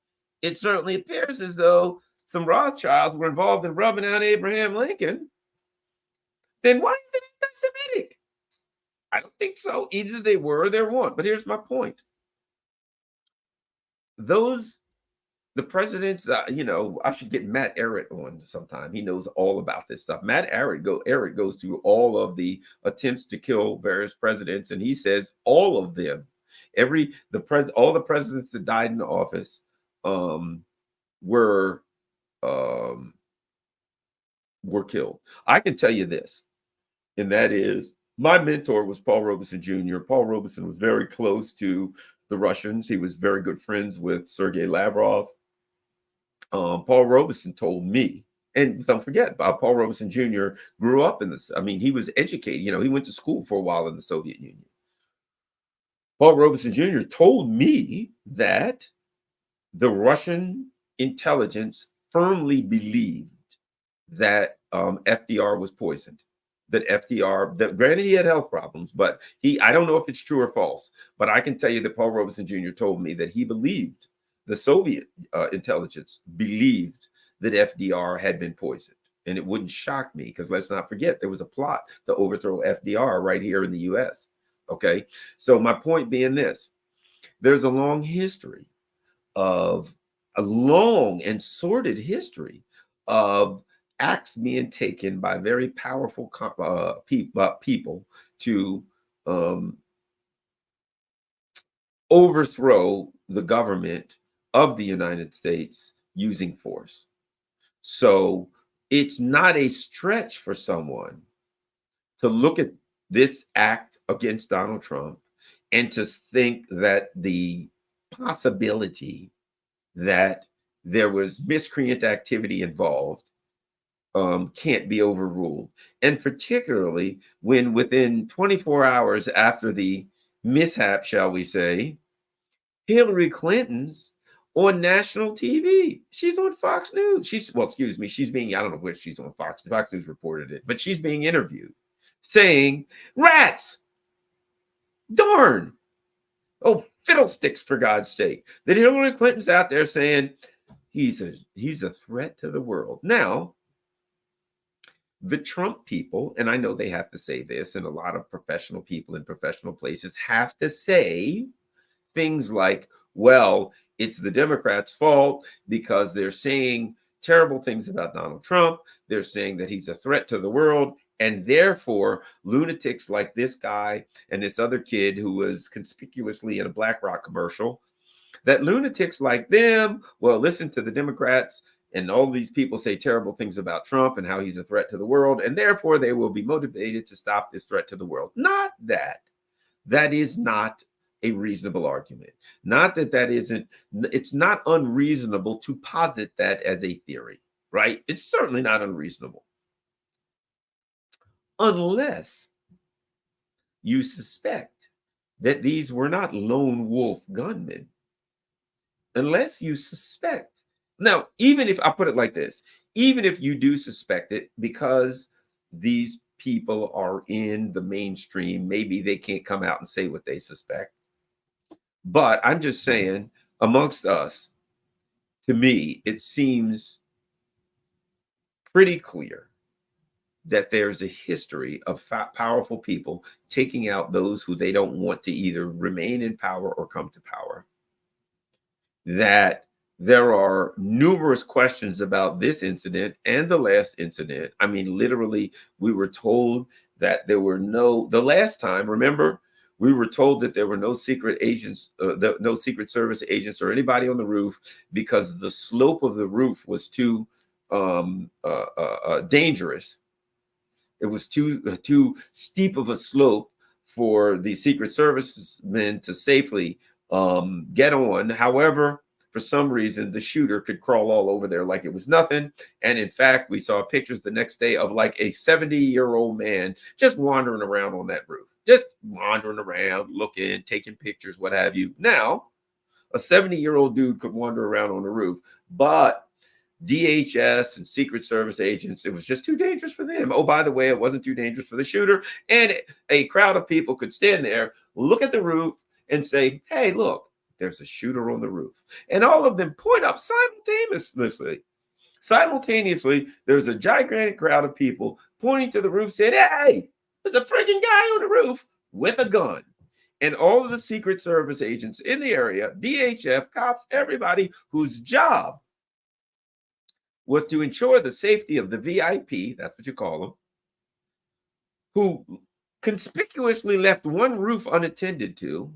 It certainly appears as though some Rothschilds were involved in rubbing out Abraham Lincoln, then why is it anti-Semitic? I don't think so. Either they were or they weren't. But here's my point. The presidents, I should get Matt Ehret on sometime. He knows all about this stuff. Matt Ehret goes through all of the attempts to kill various presidents, and he says all of them, all the presidents that died in office were killed. I can tell you this, and that is my mentor was Paul Robeson Jr. Paul Robeson was very close to the Russians. He was very good friends with Sergei Lavrov. Paul Robeson told me, and don't forget, Paul Robeson Jr. grew up in this. I mean, he was educated. He went to school for a while in the Soviet Union. Paul Robeson Jr. told me that the Russian intelligence firmly believed that FDR was poisoned. That granted he had health problems, but I don't know if it's true or false, but I can tell you that Paul Robeson Jr. told me that he believed the Soviet intelligence believed that FDR had been poisoned. And it wouldn't shock me because let's not forget there was a plot to overthrow FDR right here in the US. Okay. So my point being this, there's a long and sordid history of acts being taken by very powerful people to overthrow the government of the United States using force. So it's not a stretch for someone to look at this act against Donald Trump and to think that the possibility that there was miscreant activity involved can't be overruled. And particularly when within 24 hours after the mishap, shall we say, Hillary Clinton's on national TV. She's on Fox News. She's being, I don't know where she's on Fox. Fox News reported it, but she's being interviewed saying, rats, darn, oh, fiddlesticks, for God's sake. That Hillary Clinton's out there saying he's a threat to the world. Now, the Trump people, and I know they have to say this, and a lot of professional people in professional places have to say things like, well, it's the Democrats' fault because they're saying terrible things about Donald Trump. They're saying that he's a threat to the world. And therefore, lunatics like this guy and this other kid who was conspicuously in a BlackRock commercial, that lunatics like them, well, listen to the Democrats and all these people say terrible things about Trump and how he's a threat to the world. And therefore, they will be motivated to stop this threat to the world. Not that. That is not a reasonable argument. Not that isn't, it's not unreasonable to posit that as a theory, right? It's certainly not unreasonable. Unless you suspect that these were not lone wolf gunmen. Unless you suspect. Now, even if I put it like this, even if you do suspect it because these people are in the mainstream. Maybe they can't come out and say what they suspect. But I'm just saying, amongst us, to me, it seems pretty clear that there's a history of powerful people taking out those who they don't want to either remain in power or come to power. That there are numerous questions about this incident and the last incident. I mean, literally, we were told that there were the last time, remember, we were told that there were no secret agents, no Secret Service agents or anybody on the roof because the slope of the roof was too dangerous. It was too steep of a slope for the Secret Service men to safely get on. However, for some reason, the shooter could crawl all over there like it was nothing. And in fact, we saw pictures the next day of like a 70-year-old man just wandering around on that roof, just wandering around, looking, taking pictures, what have you. Now, a 70-year-old dude could wander around on the roof, but DHS and Secret Service agents, it was just too dangerous for them. Oh, by the way, it wasn't too dangerous for the shooter. And a crowd of people could stand there, look at the roof, and say, hey, look, there's a shooter on the roof. And all of them point up simultaneously. There's a gigantic crowd of people pointing to the roof, saying, hey, there's a freaking guy on the roof with a gun. And all of the Secret Service agents in the area, DHF, cops, everybody whose job was to ensure the safety of the VIP, that's what you call them, who conspicuously left one roof unattended to.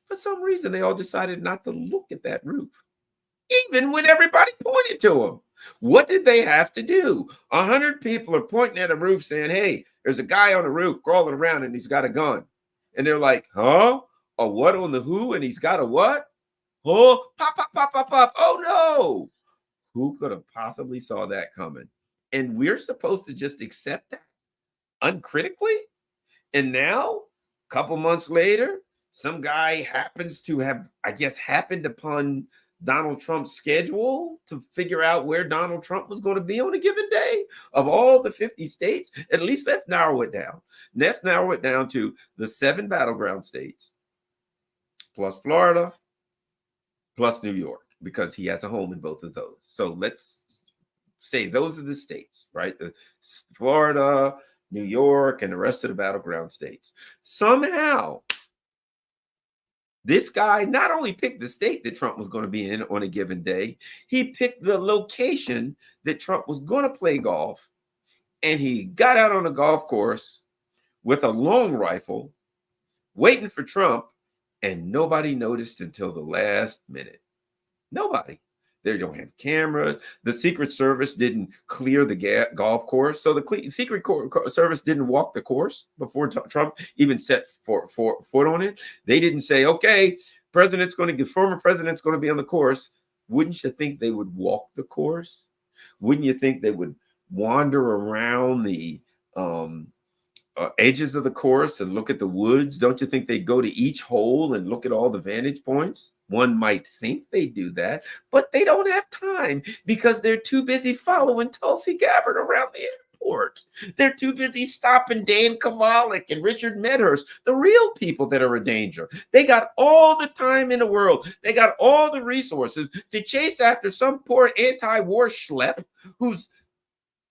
For some reason, they all decided not to look at that roof, even when everybody pointed to them. What did they have to do? 100 people are pointing at a roof saying, hey, there's a guy on the roof crawling around and he's got a gun. And they're like, huh? A what on the who? And he's got a what? Oh, pop, pop, pop, pop, pop. Oh, no. Who could have possibly saw that coming? And we're supposed to just accept that uncritically? And now, a couple months later, some guy happens to have, I guess, happened upon Donald Trump's schedule to figure out where Donald Trump was going to be on a given day. Of all the 50 states, at least let's narrow it down. Let's narrow it down to the 7 battleground states, plus Florida, plus New York, because he has a home in both of those. So let's say those are the states, right? The Florida, New York, and the rest of the battleground states. Somehow, this guy not only picked the state that Trump was going to be in on a given day, he picked the location that Trump was going to play golf, and he got out on a golf course with a long rifle, waiting for Trump, and nobody noticed until the last minute. Nobody. They don't have cameras. The Secret Service didn't clear the golf course. So the Secret Service didn't walk the course before Trump even set foot on it. They didn't say, okay, former president's going to be on the course. Wouldn't you think they would walk the course? Wouldn't you think they would wander around the edges of the course and look at the woods? Don't you think they'd go to each hole and look at all the vantage points? One might think they do that, but they don't have time because they're too busy following Tulsi Gabbard around the airport. They're too busy stopping Dan Kovalik and Richard Medhurst, the real people that are a danger. They got all the time in the world. They got all the resources to chase after some poor anti-war schlep who's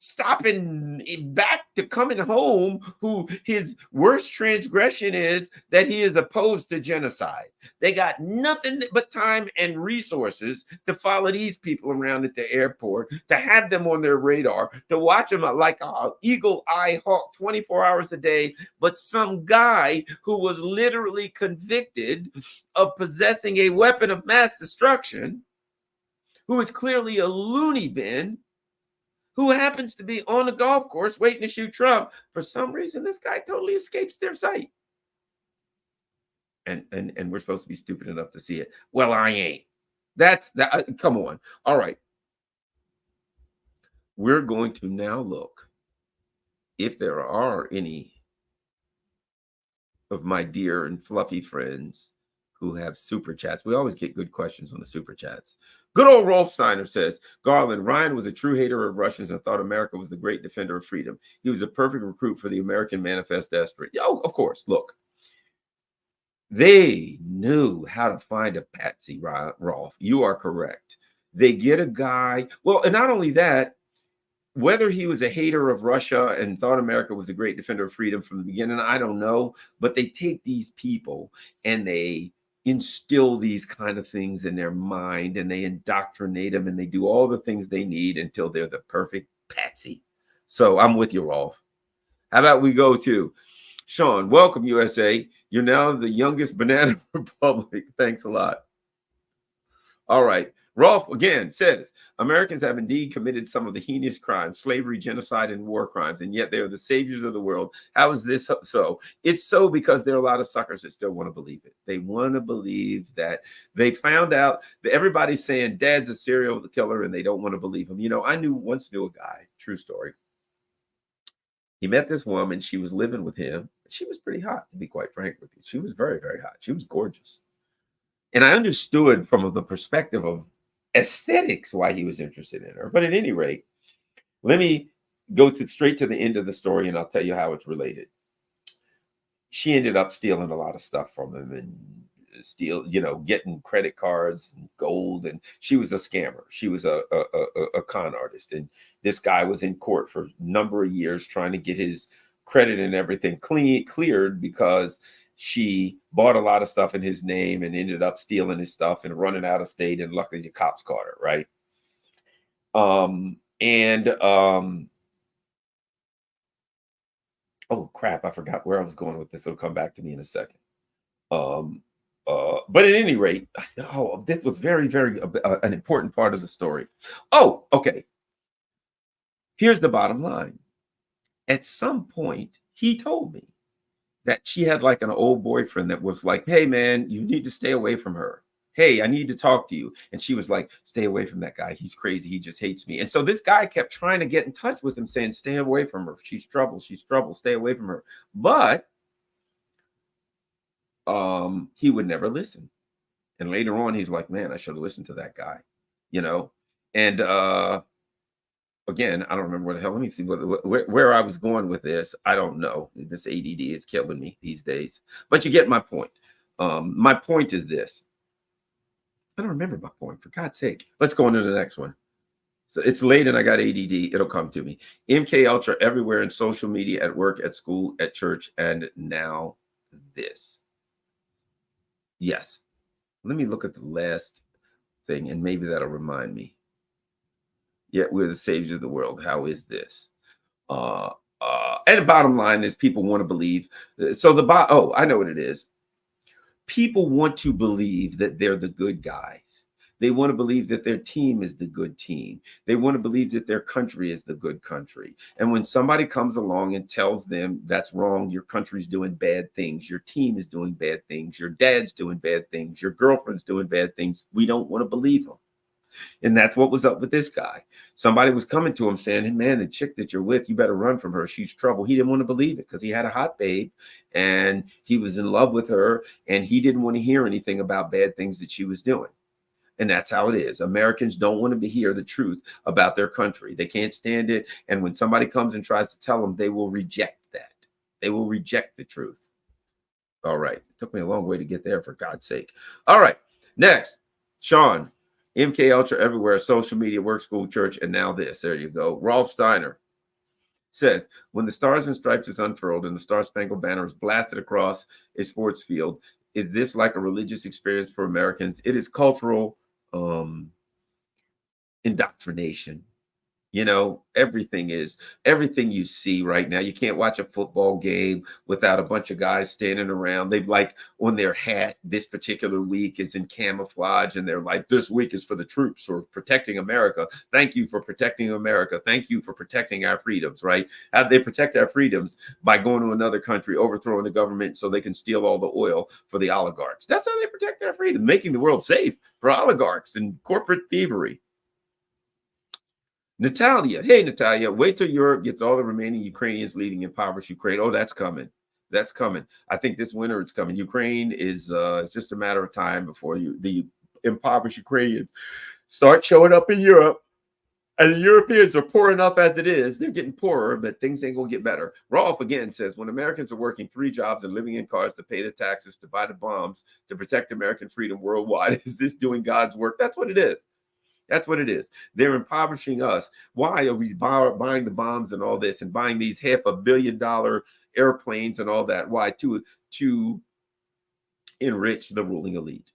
stopping back to coming home, who his worst transgression is that he is opposed to genocide. They got nothing but time and resources to follow these people around at the airport, to have them on their radar, to watch them like an eagle eye hawk 24 hours a day. But some guy who was literally convicted of possessing a weapon of mass destruction, who is clearly a loony bin, who happens to be on the golf course waiting to shoot Trump. For some reason, this guy totally escapes their sight. And we're supposed to be stupid enough to see it. Well, I ain't. That's that. Come on. All right. We're going to now look if there are any of my dear and fluffy friends who have super chats. We always get good questions on the super chats. Good old Rolf Steiner says, Garland, Ryan was a true hater of Russians and thought America was the great defender of freedom. He was a perfect recruit for the American Manifest Esprit. Oh, of course. Look, they knew how to find a Patsy, Rolf. You are correct. They get a guy. Well, and not only that, whether he was a hater of Russia and thought America was a great defender of freedom from the beginning, I don't know. But they take these people and they instill these kind of things in their mind and they indoctrinate them and they do all the things they need until they're the perfect Patsy. So I'm with you, Rolf. How about we go to Sean? Welcome, USA. You're now the youngest banana republic. Thanks a lot. All right. Rolf again says, Americans have indeed committed some of the heinous crimes, slavery, genocide, and war crimes, and yet they are the saviors of the world. How is this so? It's so because there are a lot of suckers that still want to believe it. They want to believe that they found out that everybody's saying Dad's a serial killer, and they don't want to believe him. You know, I once knew a guy, true story. He met this woman. She was living with him. She was pretty hot, to be quite frank with you. She was very, very hot. She was gorgeous. And I understood from the perspective of aesthetics why he was interested in her. But at any rate, let me go straight to the end of the story and I'll tell you how it's related. She ended up stealing a lot of stuff from him and getting credit cards and gold. And she was a scammer. She was a con artist. And this guy was in court for a number of years trying to get his credit and everything cleared because she bought a lot of stuff in his name and ended up stealing his stuff and running out of state. And luckily the cops caught her, right? Oh crap, I forgot where I was going with this. It'll come back to me in a second. But at any rate, this was very, very an important part of the story. Oh, okay. Here's the bottom line. At some point, he told me that she had like an old boyfriend that was like, hey, man, you need to stay away from her. Hey, I need to talk to you. And she was like, stay away from that guy. He's crazy. He just hates me. And so this guy kept trying to get in touch with him saying, stay away from her. She's trouble. She's trouble. Stay away from her. But he would never listen. And later on, he's like, man, I should have listened to that guy, And again, I don't remember what the hell. Let me see where I was going with this. I don't know. This ADD is killing me these days. But you get my point. My point is this. I don't remember my point, for God's sake. Let's go on to the next one. So it's late and I got ADD. It'll come to me. MK Ultra everywhere in social media, at work, at school, at church, and now this. Yes. Let me look at the last thing and maybe that'll remind me. Yet we're the saviors of the world. How is this? And the bottom line is people want to believe. So I know what it is. People want to believe that they're the good guys. They want to believe that their team is the good team. They want to believe that their country is the good country. And when somebody comes along and tells them that's wrong, your country's doing bad things, your team is doing bad things, your dad's doing bad things, your girlfriend's doing bad things, we don't want to believe them. And that's what was up with this guy. Somebody was coming to him saying, hey, man, the chick that you're with, you better run from her. She's trouble. He didn't want to believe it because he had a hot babe and he was in love with her and he didn't want to hear anything about bad things that she was doing. And that's how it is. Americans don't want to hear the truth about their country. They can't stand it. And when somebody comes and tries to tell them, they will reject that. They will reject the truth. All right. It took me a long way to get there, for God's sake. All right. Next, Sean. MK Ultra everywhere, social media, work, school, church, and now this. There you go. Rolf Steiner says, when the Stars and Stripes is unfurled and the Star Spangled Banner is blasted across a sports field, is this like a religious experience for Americans? It is cultural indoctrination. Everything you see right now. You can't watch a football game without a bunch of guys standing around. They've like on their hat, this particular week is in camouflage. And they're like, this week is for the troops or protecting America. Thank you for protecting America. Thank you for protecting our freedoms, right? How do they protect our freedoms? By going to another country, overthrowing the government so they can steal all the oil for the oligarchs. That's how they protect our freedom, making the world safe for oligarchs and corporate thievery. Natalia, hey, Natalia, wait till Europe gets all the remaining Ukrainians leaving impoverished Ukraine. Oh, that's coming. That's coming. I think this winter it's coming. Ukraine is it's just a matter of time before the impoverished Ukrainians start showing up in Europe. And the Europeans are poor enough as it is. They're getting poorer, but things ain't going to get better. Rolf again says, when Americans are working 3 jobs and living in cars to pay the taxes, to buy the bombs, to protect American freedom worldwide, is this doing God's work? That's what it is. That's what it is. They're impoverishing us. Why are we buying the bombs and all this and buying these $500 million airplanes and all that? Why? To enrich the ruling elite.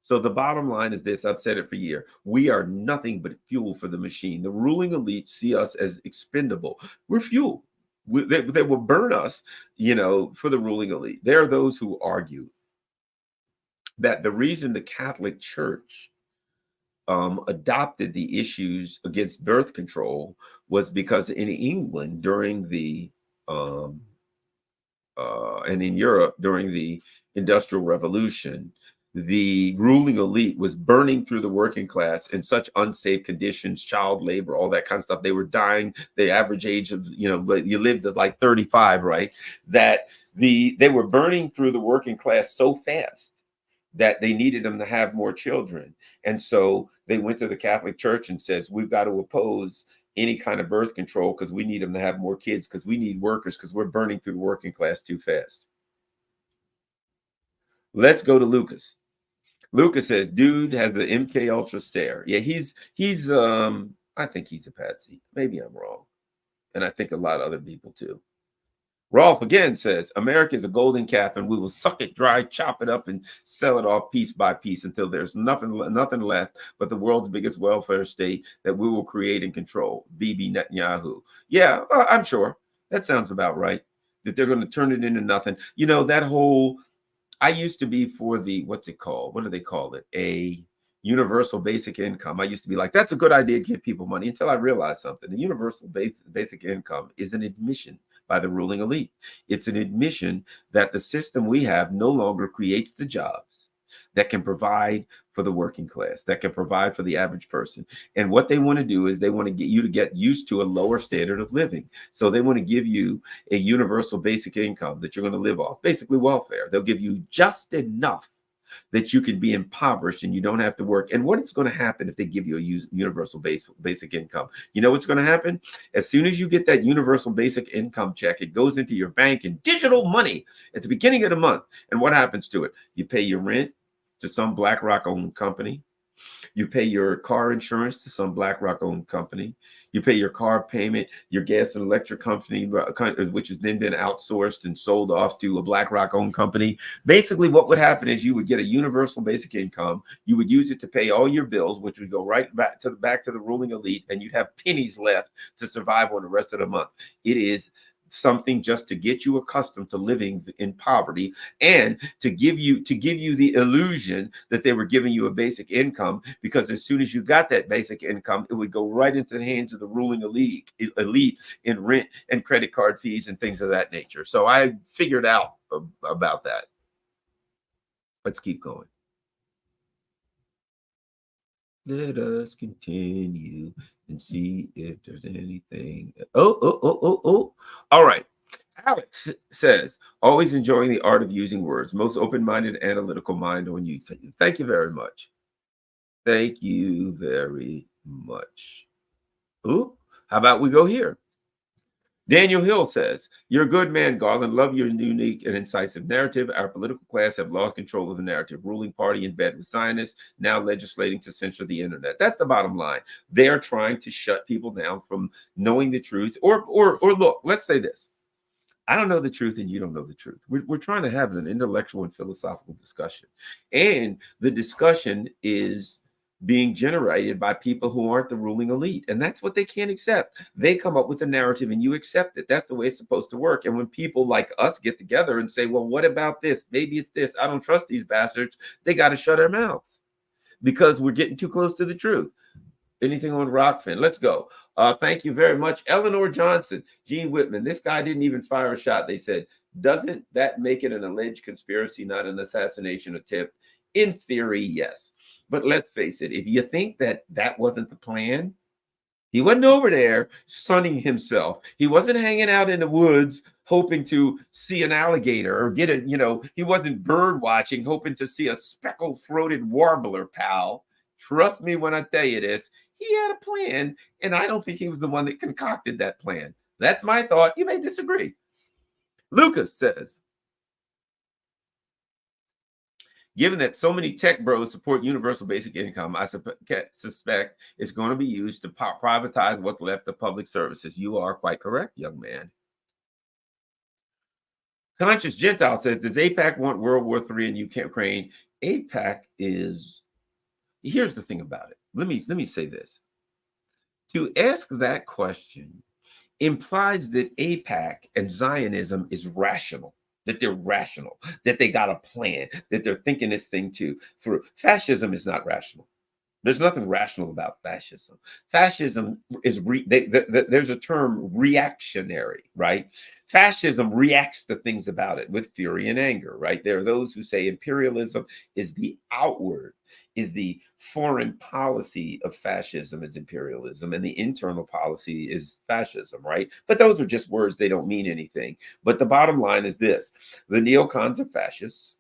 So the bottom line is this, I've said it for years. We are nothing but fuel for the machine. The ruling elite see us as expendable. We're fuel. They will burn us, for the ruling elite. There are those who argue that the reason the Catholic Church adopted the issues against birth control was because in England during the and in Europe during the Industrial Revolution, the ruling elite was burning through the working class in such unsafe conditions, child labor, all that kind of stuff. They were dying. The average age of, you lived at like 35, right? That they were burning through the working class so fast that they needed them to have more children. And so they went to the Catholic Church and says, we've got to oppose any kind of birth control because we need them to have more kids, because we need workers, because we're burning through the working class too fast. Let's go to Lucas. Lucas says, dude has the MK Ultra stare. Yeah, he's I think he's a patsy. Maybe I'm wrong. And I think a lot of other people too. Rolf again says, America is a golden calf and we will suck it dry, chop it up, and sell it off piece by piece until there's nothing left but the world's biggest welfare state that we will create and control. Bibi Netanyahu. Yeah, I'm sure. That sounds about right. That they're going to turn it into nothing. That whole, I used to be for the, what's it called? What do they call it? A universal basic income. I used to be like, that's a good idea, give people money, until I realized something. The universal basic income is an admission by the ruling elite. It's an admission that the system we have no longer creates the jobs that can provide for the working class, that can provide for the average person. And what they want to do is they want to get you to get used to a lower standard of living. So they want to give you a universal basic income that you're going to live off, basically welfare. They'll give you just enough that you can be impoverished and you don't have to work. And what is going to happen if they give you a universal basic income? You know what's going to happen? As soon as you get that universal basic income check, it goes into your bank in digital money at the beginning of the month. And what happens to it? You pay your rent to some BlackRock-owned company. You pay your car insurance to some BlackRock-owned company. You pay your car payment, your gas and electric company, which has then been outsourced and sold off to a BlackRock-owned company. Basically, what would happen is you would get a universal basic income. You would use it to pay all your bills, which would go right back to the ruling elite, and you'd have pennies left to survive on the rest of the month. It is something just to get you accustomed to living in poverty and to give you the illusion that they were giving you a basic income, because as soon as you got that basic income, it would go right into the hands of the ruling elite in rent and credit card fees and things of that nature. So I figured out about that. Let's keep going. Let us continue and see if there's anything. Oh. All right. Alex says, always enjoying the art of using words. Most open-minded, analytical mind on YouTube. Thank you very much. Thank you very much. Ooh, how about we go here? Daniel Hill says, you're a good man, Garland. Love your unique and incisive narrative. Our political class have lost control of the narrative. Ruling party in bed with Zionists, now legislating to censor the internet. That's the bottom line. They are trying to shut people down from knowing the truth. Or look, let's say this. I don't know the truth and you don't know the truth. We're trying to have an intellectual and philosophical discussion. And the discussion is being generated by people who aren't the ruling elite. And that's what they can't accept. They come up with a narrative and you accept it. That's the way it's supposed to work. And when people like us get together and say, well, what about this? Maybe it's this. I don't trust these bastards. They got to shut their mouths because we're getting too close to the truth. Anything on Rockfin? Let's go. Thank you very much. Eleanor Johnson, Gene Whitman. This guy didn't even fire a shot. They said, doesn't that make it an alleged conspiracy, not an assassination attempt? In theory, yes. But let's face it, if you think that wasn't the plan, he wasn't over there sunning himself. He wasn't hanging out in the woods hoping to see an alligator or get a, he wasn't bird watching, hoping to see a speckle-throated warbler, pal. Trust me when I tell you this. He had a plan, and I don't think he was the one that concocted that plan. That's my thought. You may disagree. Lucas says, given that so many tech bros support universal basic income, I suspect it's going to be used to privatize what's left of public services. You are quite correct, young man. Conscious Gentile says, does AIPAC want World War III in Ukraine? AIPAC is, here's the thing about it. Let me say this. To ask that question implies that AIPAC and Zionism is rational, that they're rational, that they got a plan, that they're thinking this thing through. Fascism is not rational. There's nothing rational about fascism. Fascism is, there's a term reactionary, right? Fascism reacts to things about it with fury and anger, right? There are those who say imperialism is the outward, is the foreign policy of fascism is imperialism, and the internal policy is fascism, right? But those are just words. They don't mean anything. But the bottom line is this. The neocons are fascists.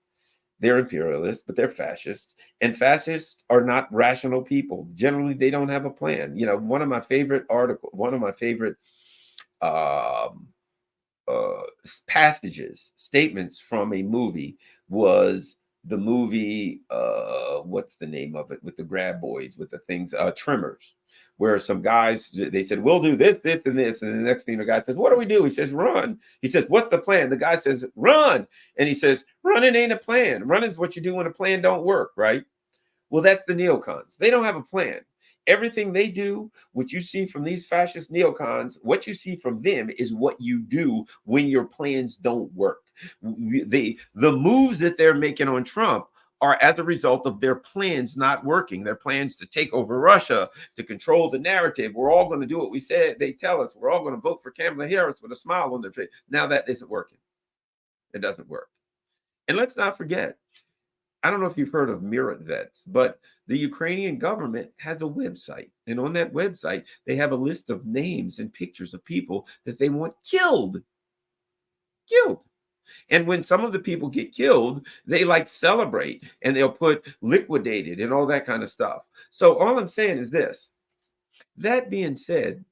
They're imperialists, but they're fascists. And fascists are not rational people. Generally, they don't have a plan. One of my favorite statements from a movie was the movie, what's the name of it, with the graboids, with the things, Tremors, where some guys, they said, we'll do this, this, and this. And the next thing the guy says, what do we do? He says, run. He says, what's the plan? The guy says, run. And he says, running ain't a plan. Running is what you do when a plan don't work, right? Well, that's the neocons. They don't have a plan. Everything they do, what you see from these fascist neocons, what you see from them is what you do when your plans don't work. The moves that they're making on Trump are as a result of their plans not working. Their plans to take over Russia, to control the narrative. We're all going to do what we said. They tell us we're all going to vote for Kamala Harris with a smile on their face. Now that isn't working. It doesn't work. And let's not forget, I don't know if you've heard of Merit Vets, but the Ukrainian government has a website. And on that website, they have a list of names and pictures of people that they want killed. Killed. And when some of the people get killed, they celebrate and they'll put liquidated and all that kind of stuff. So all I'm saying is this. That being said,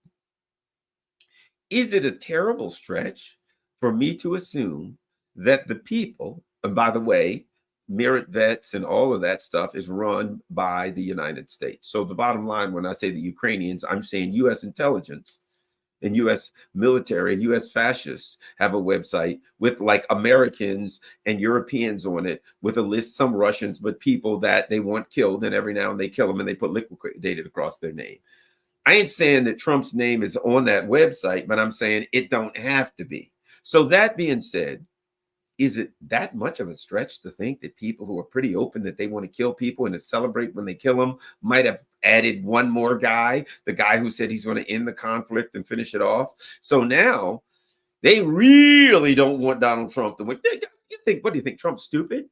is it a terrible stretch for me to assume that the people, and by the way, Merit Vets and all of that stuff is run by the United States. So the bottom line, when I say the Ukrainians, I'm saying U.S. intelligence and U.S. military and U.S. fascists have a website with Americans and Europeans on it with a list, some Russians, but people that they want killed. And every now and then they kill them and they put liquidated across their name. I ain't saying that Trump's name is on that website, but I'm saying it don't have to be. So that being said, is it that much of a stretch to think that people who are pretty open that they want to kill people and to celebrate when they kill them might have added one more guy, the guy who said he's going to end the conflict and finish it off? So now they really don't want Donald Trump to win. What do you think? Trump's stupid?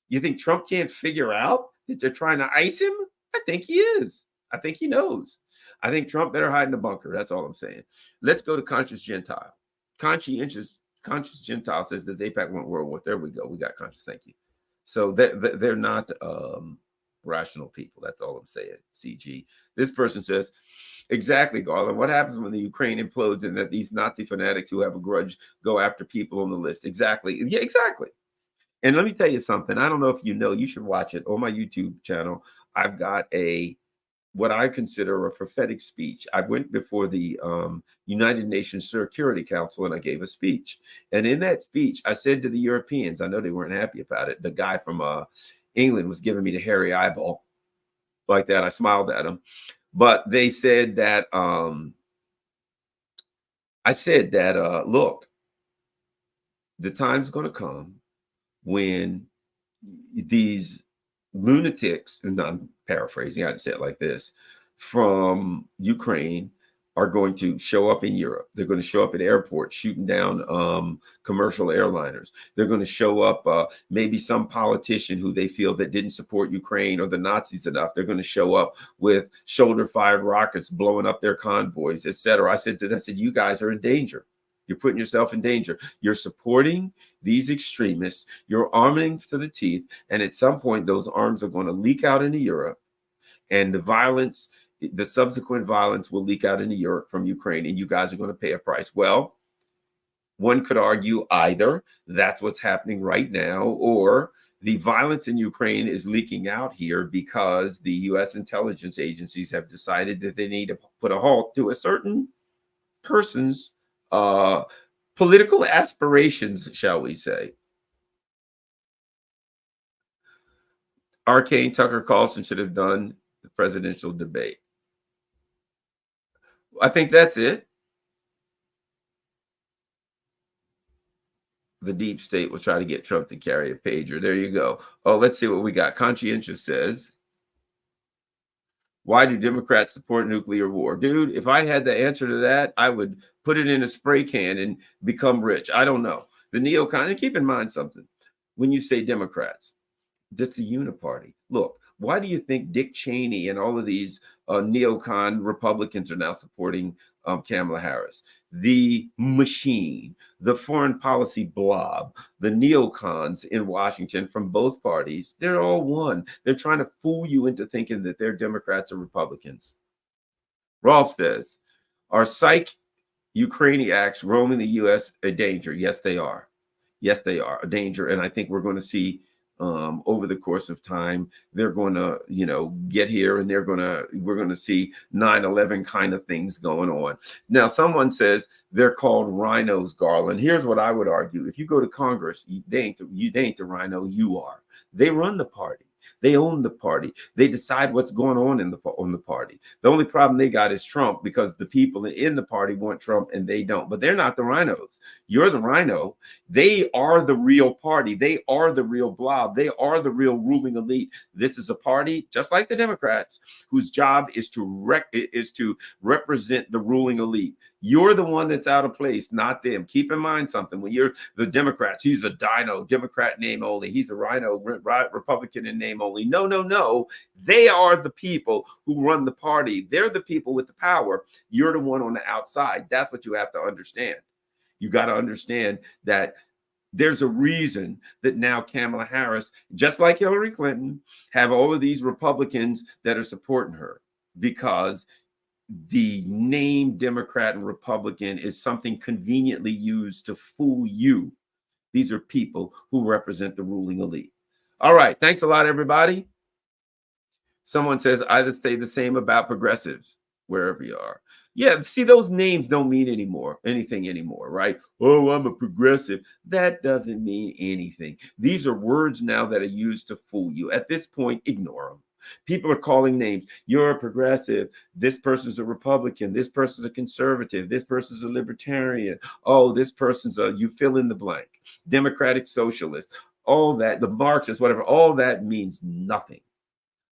You think Trump can't figure out that they're trying to ice him? I think he is. I think he knows. I think Trump better hide in the bunker. That's all I'm saying. Let's go to Conscious Gentile. Conscious Gentile says, does AIPAC want World War? There we go. We got Conscious. Thank you. So they're not rational people. That's all I'm saying. CG. This person says, exactly, Garland. What happens when the Ukraine implodes and that these Nazi fanatics who have a grudge go after people on the list? Exactly. Yeah, exactly. And let me tell you something. I don't know if you know, you should watch it on my YouTube channel. I've got what I consider a prophetic speech. I went before the United Nations Security Council and I gave a speech. And in that speech, I said to the Europeans, I know they weren't happy about it. The guy from England was giving me the hairy eyeball like that. I smiled at him. But they said that, look, the time's going to come when these lunatics, and I'm paraphrasing, I'd say it like this, from Ukraine are going to show up in Europe. They're going to show up at airports shooting down commercial airliners. They're going to show up, maybe some politician who they feel that didn't support Ukraine or the Nazis enough. They're going to show up with shoulder-fired rockets blowing up their convoys, etc. I said, you guys are in danger. You're putting yourself in danger. You're supporting these extremists. You're arming to the teeth. And at some point, those arms are going to leak out into Europe. And the violence, the subsequent violence will leak out into Europe from Ukraine. And you guys are going to pay a price. Well, one could argue either that's what's happening right now, or the violence in Ukraine is leaking out here because the US intelligence agencies have decided that they need to put a halt to a certain person's political aspirations, shall we say. Arcane Tucker Carlson should have done the presidential debate. I think that's it. The deep state will try to get Trump to carry a pager. There you go. Oh, let's see what we got. Conscientious says, why do Democrats support nuclear war? Dude, if I had the answer to that, I would put it in a spray can and become rich. I don't know. The neocon, and keep in mind something. When you say Democrats, that's a uniparty. Look, why do you think Dick Cheney and all of these neocon Republicans are now supporting Kamala Harris? The machine, the foreign policy blob, the neocons in Washington from both parties, they're all one. They're trying to fool you into thinking that they're Democrats or Republicans. Rolf says, are psych Ukrainiacs roaming the U.S. a danger? Yes, they are. Yes, they are a danger. And I think we're going to see over the course of time, they're going to, get here, and we're going to see 9/11 kind of things going on. Now, someone says they're called rhinos, Garland. Here's what I would argue. If you go to Congress, they ain't the rhino, you are. They run the party. They own the party. They decide what's going on on the party. The only problem they got is Trump, because the people in the party want Trump and they don't. But they're not the rhinos. You're the rhino. They are the real party. They are the real blob. They are the real ruling elite. This is a party, just like the Democrats, whose job is to represent the ruling elite. You're the one that's out of place, not them. Keep in mind something. When you're the Democrats, he's a dino, Democrat name only. He's a rhino, Republican in name only. No. They are the people who run the party. They're the people with the power. You're the one on the outside. That's what you have to understand. You got to understand that there's a reason that now Kamala Harris, just like Hillary Clinton, have all of these Republicans that are supporting her, because the name Democrat and Republican is something conveniently used to fool you. These are people who represent the ruling elite. All right. Thanks a lot, everybody. Someone says either stay the same about progressives, wherever you are. Yeah, see, those names don't mean anything anymore, right? Oh, I'm a progressive. That doesn't mean anything. These are words now that are used to fool you. At this point, ignore them. People are calling names. You're a progressive. This person's a Republican. This person's a conservative. This person's a libertarian. Oh, this person's you fill in the blank. Democratic socialist. All that, the Marxist, whatever, all that means nothing.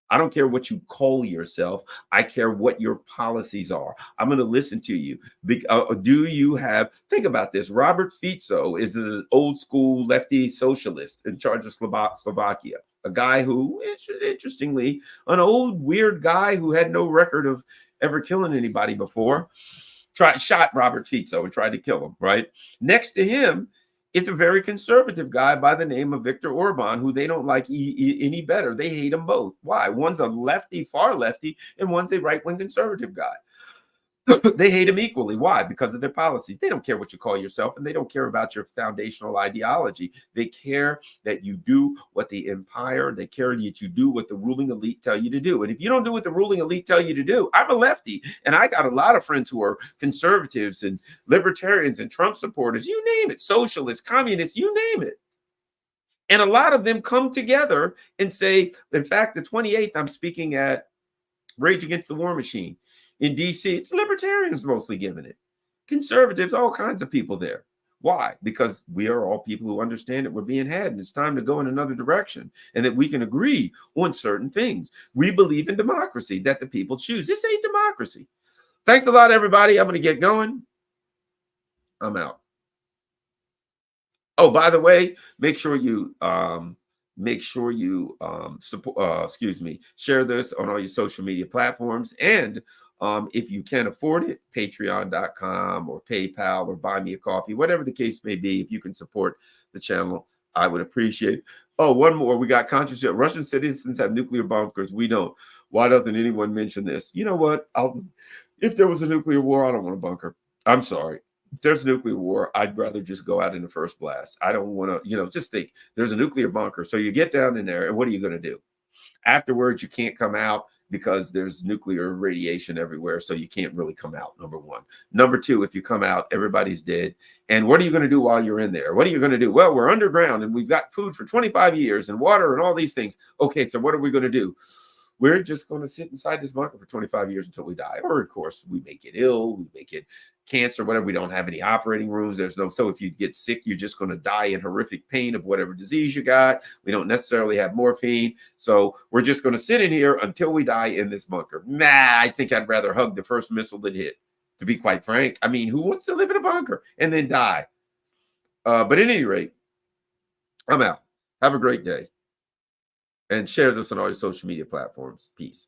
I don't care what you call yourself. I care what your policies are. I'm going to listen to you. Do you think about this. Robert Fico is an old school lefty socialist in charge of Slovakia. A guy who, interestingly, an old weird guy who had no record of ever killing anybody before, shot Robert Fico and tried to kill him, right? Next to him, it's a very conservative guy by the name of Viktor Orban, who they don't like any better. They hate them both. Why? One's a lefty, far lefty, and one's a right-wing conservative guy. They hate him equally. Why? Because of their policies. They don't care what you call yourself, and they don't care about your foundational ideology. They care that you do what the empire, they care that you do what the ruling elite tell you to do. And if you don't do what the ruling elite tell you to do, I'm a lefty, and I got a lot of friends who are conservatives and libertarians and Trump supporters, you name it, socialists, communists, you name it. And a lot of them come together and say, in fact, the 28th, I'm speaking at Rage Against the War Machine in DC. It's libertarians mostly giving it. Conservatives, all kinds of people there. Why? Because we are all people who understand that we're being had and it's time to go in another direction, and that we can agree on certain things. We believe in democracy, that the people choose. This ain't democracy. Thanks a lot, everybody. I'm going to get going. I'm out. Oh, by the way, make sure you make sure you share this on all your social media platforms. And if you can afford it, patreon.com or PayPal or buy me a coffee, whatever the case may be, if you can support the channel, I would appreciate it. Oh, one more. We got conscious. Russian citizens have nuclear bunkers. We don't. Why doesn't anyone mention this? You know what? If there was a nuclear war, I don't want a bunker. I'm sorry. If there's a nuclear war, I'd rather just go out in the first blast. I don't want to, just think there's a nuclear bunker. So you get down in there, and what are you going to do? Afterwards, you can't come out because there's nuclear radiation everywhere. So you can't really come out, number one. Number two, if you come out, everybody's dead. And what are you going to do while you're in there? What are you going to do? Well, we're underground and we've got food for 25 years and water and all these things. Okay, so what are we going to do? We're just going to sit inside this bunker for 25 years until we die. Or, of course, we make it ill, we make it cancer, whatever. We don't have any operating rooms. So if you get sick, you're just going to die in horrific pain of whatever disease you got. We don't necessarily have morphine. So we're just going to sit in here until we die in this bunker. I think I'd rather hug the first missile that hit, to be quite frank. I mean, who wants to live in a bunker and then die? But at any rate, I'm out. Have a great day. And share this on all your social media platforms. Peace.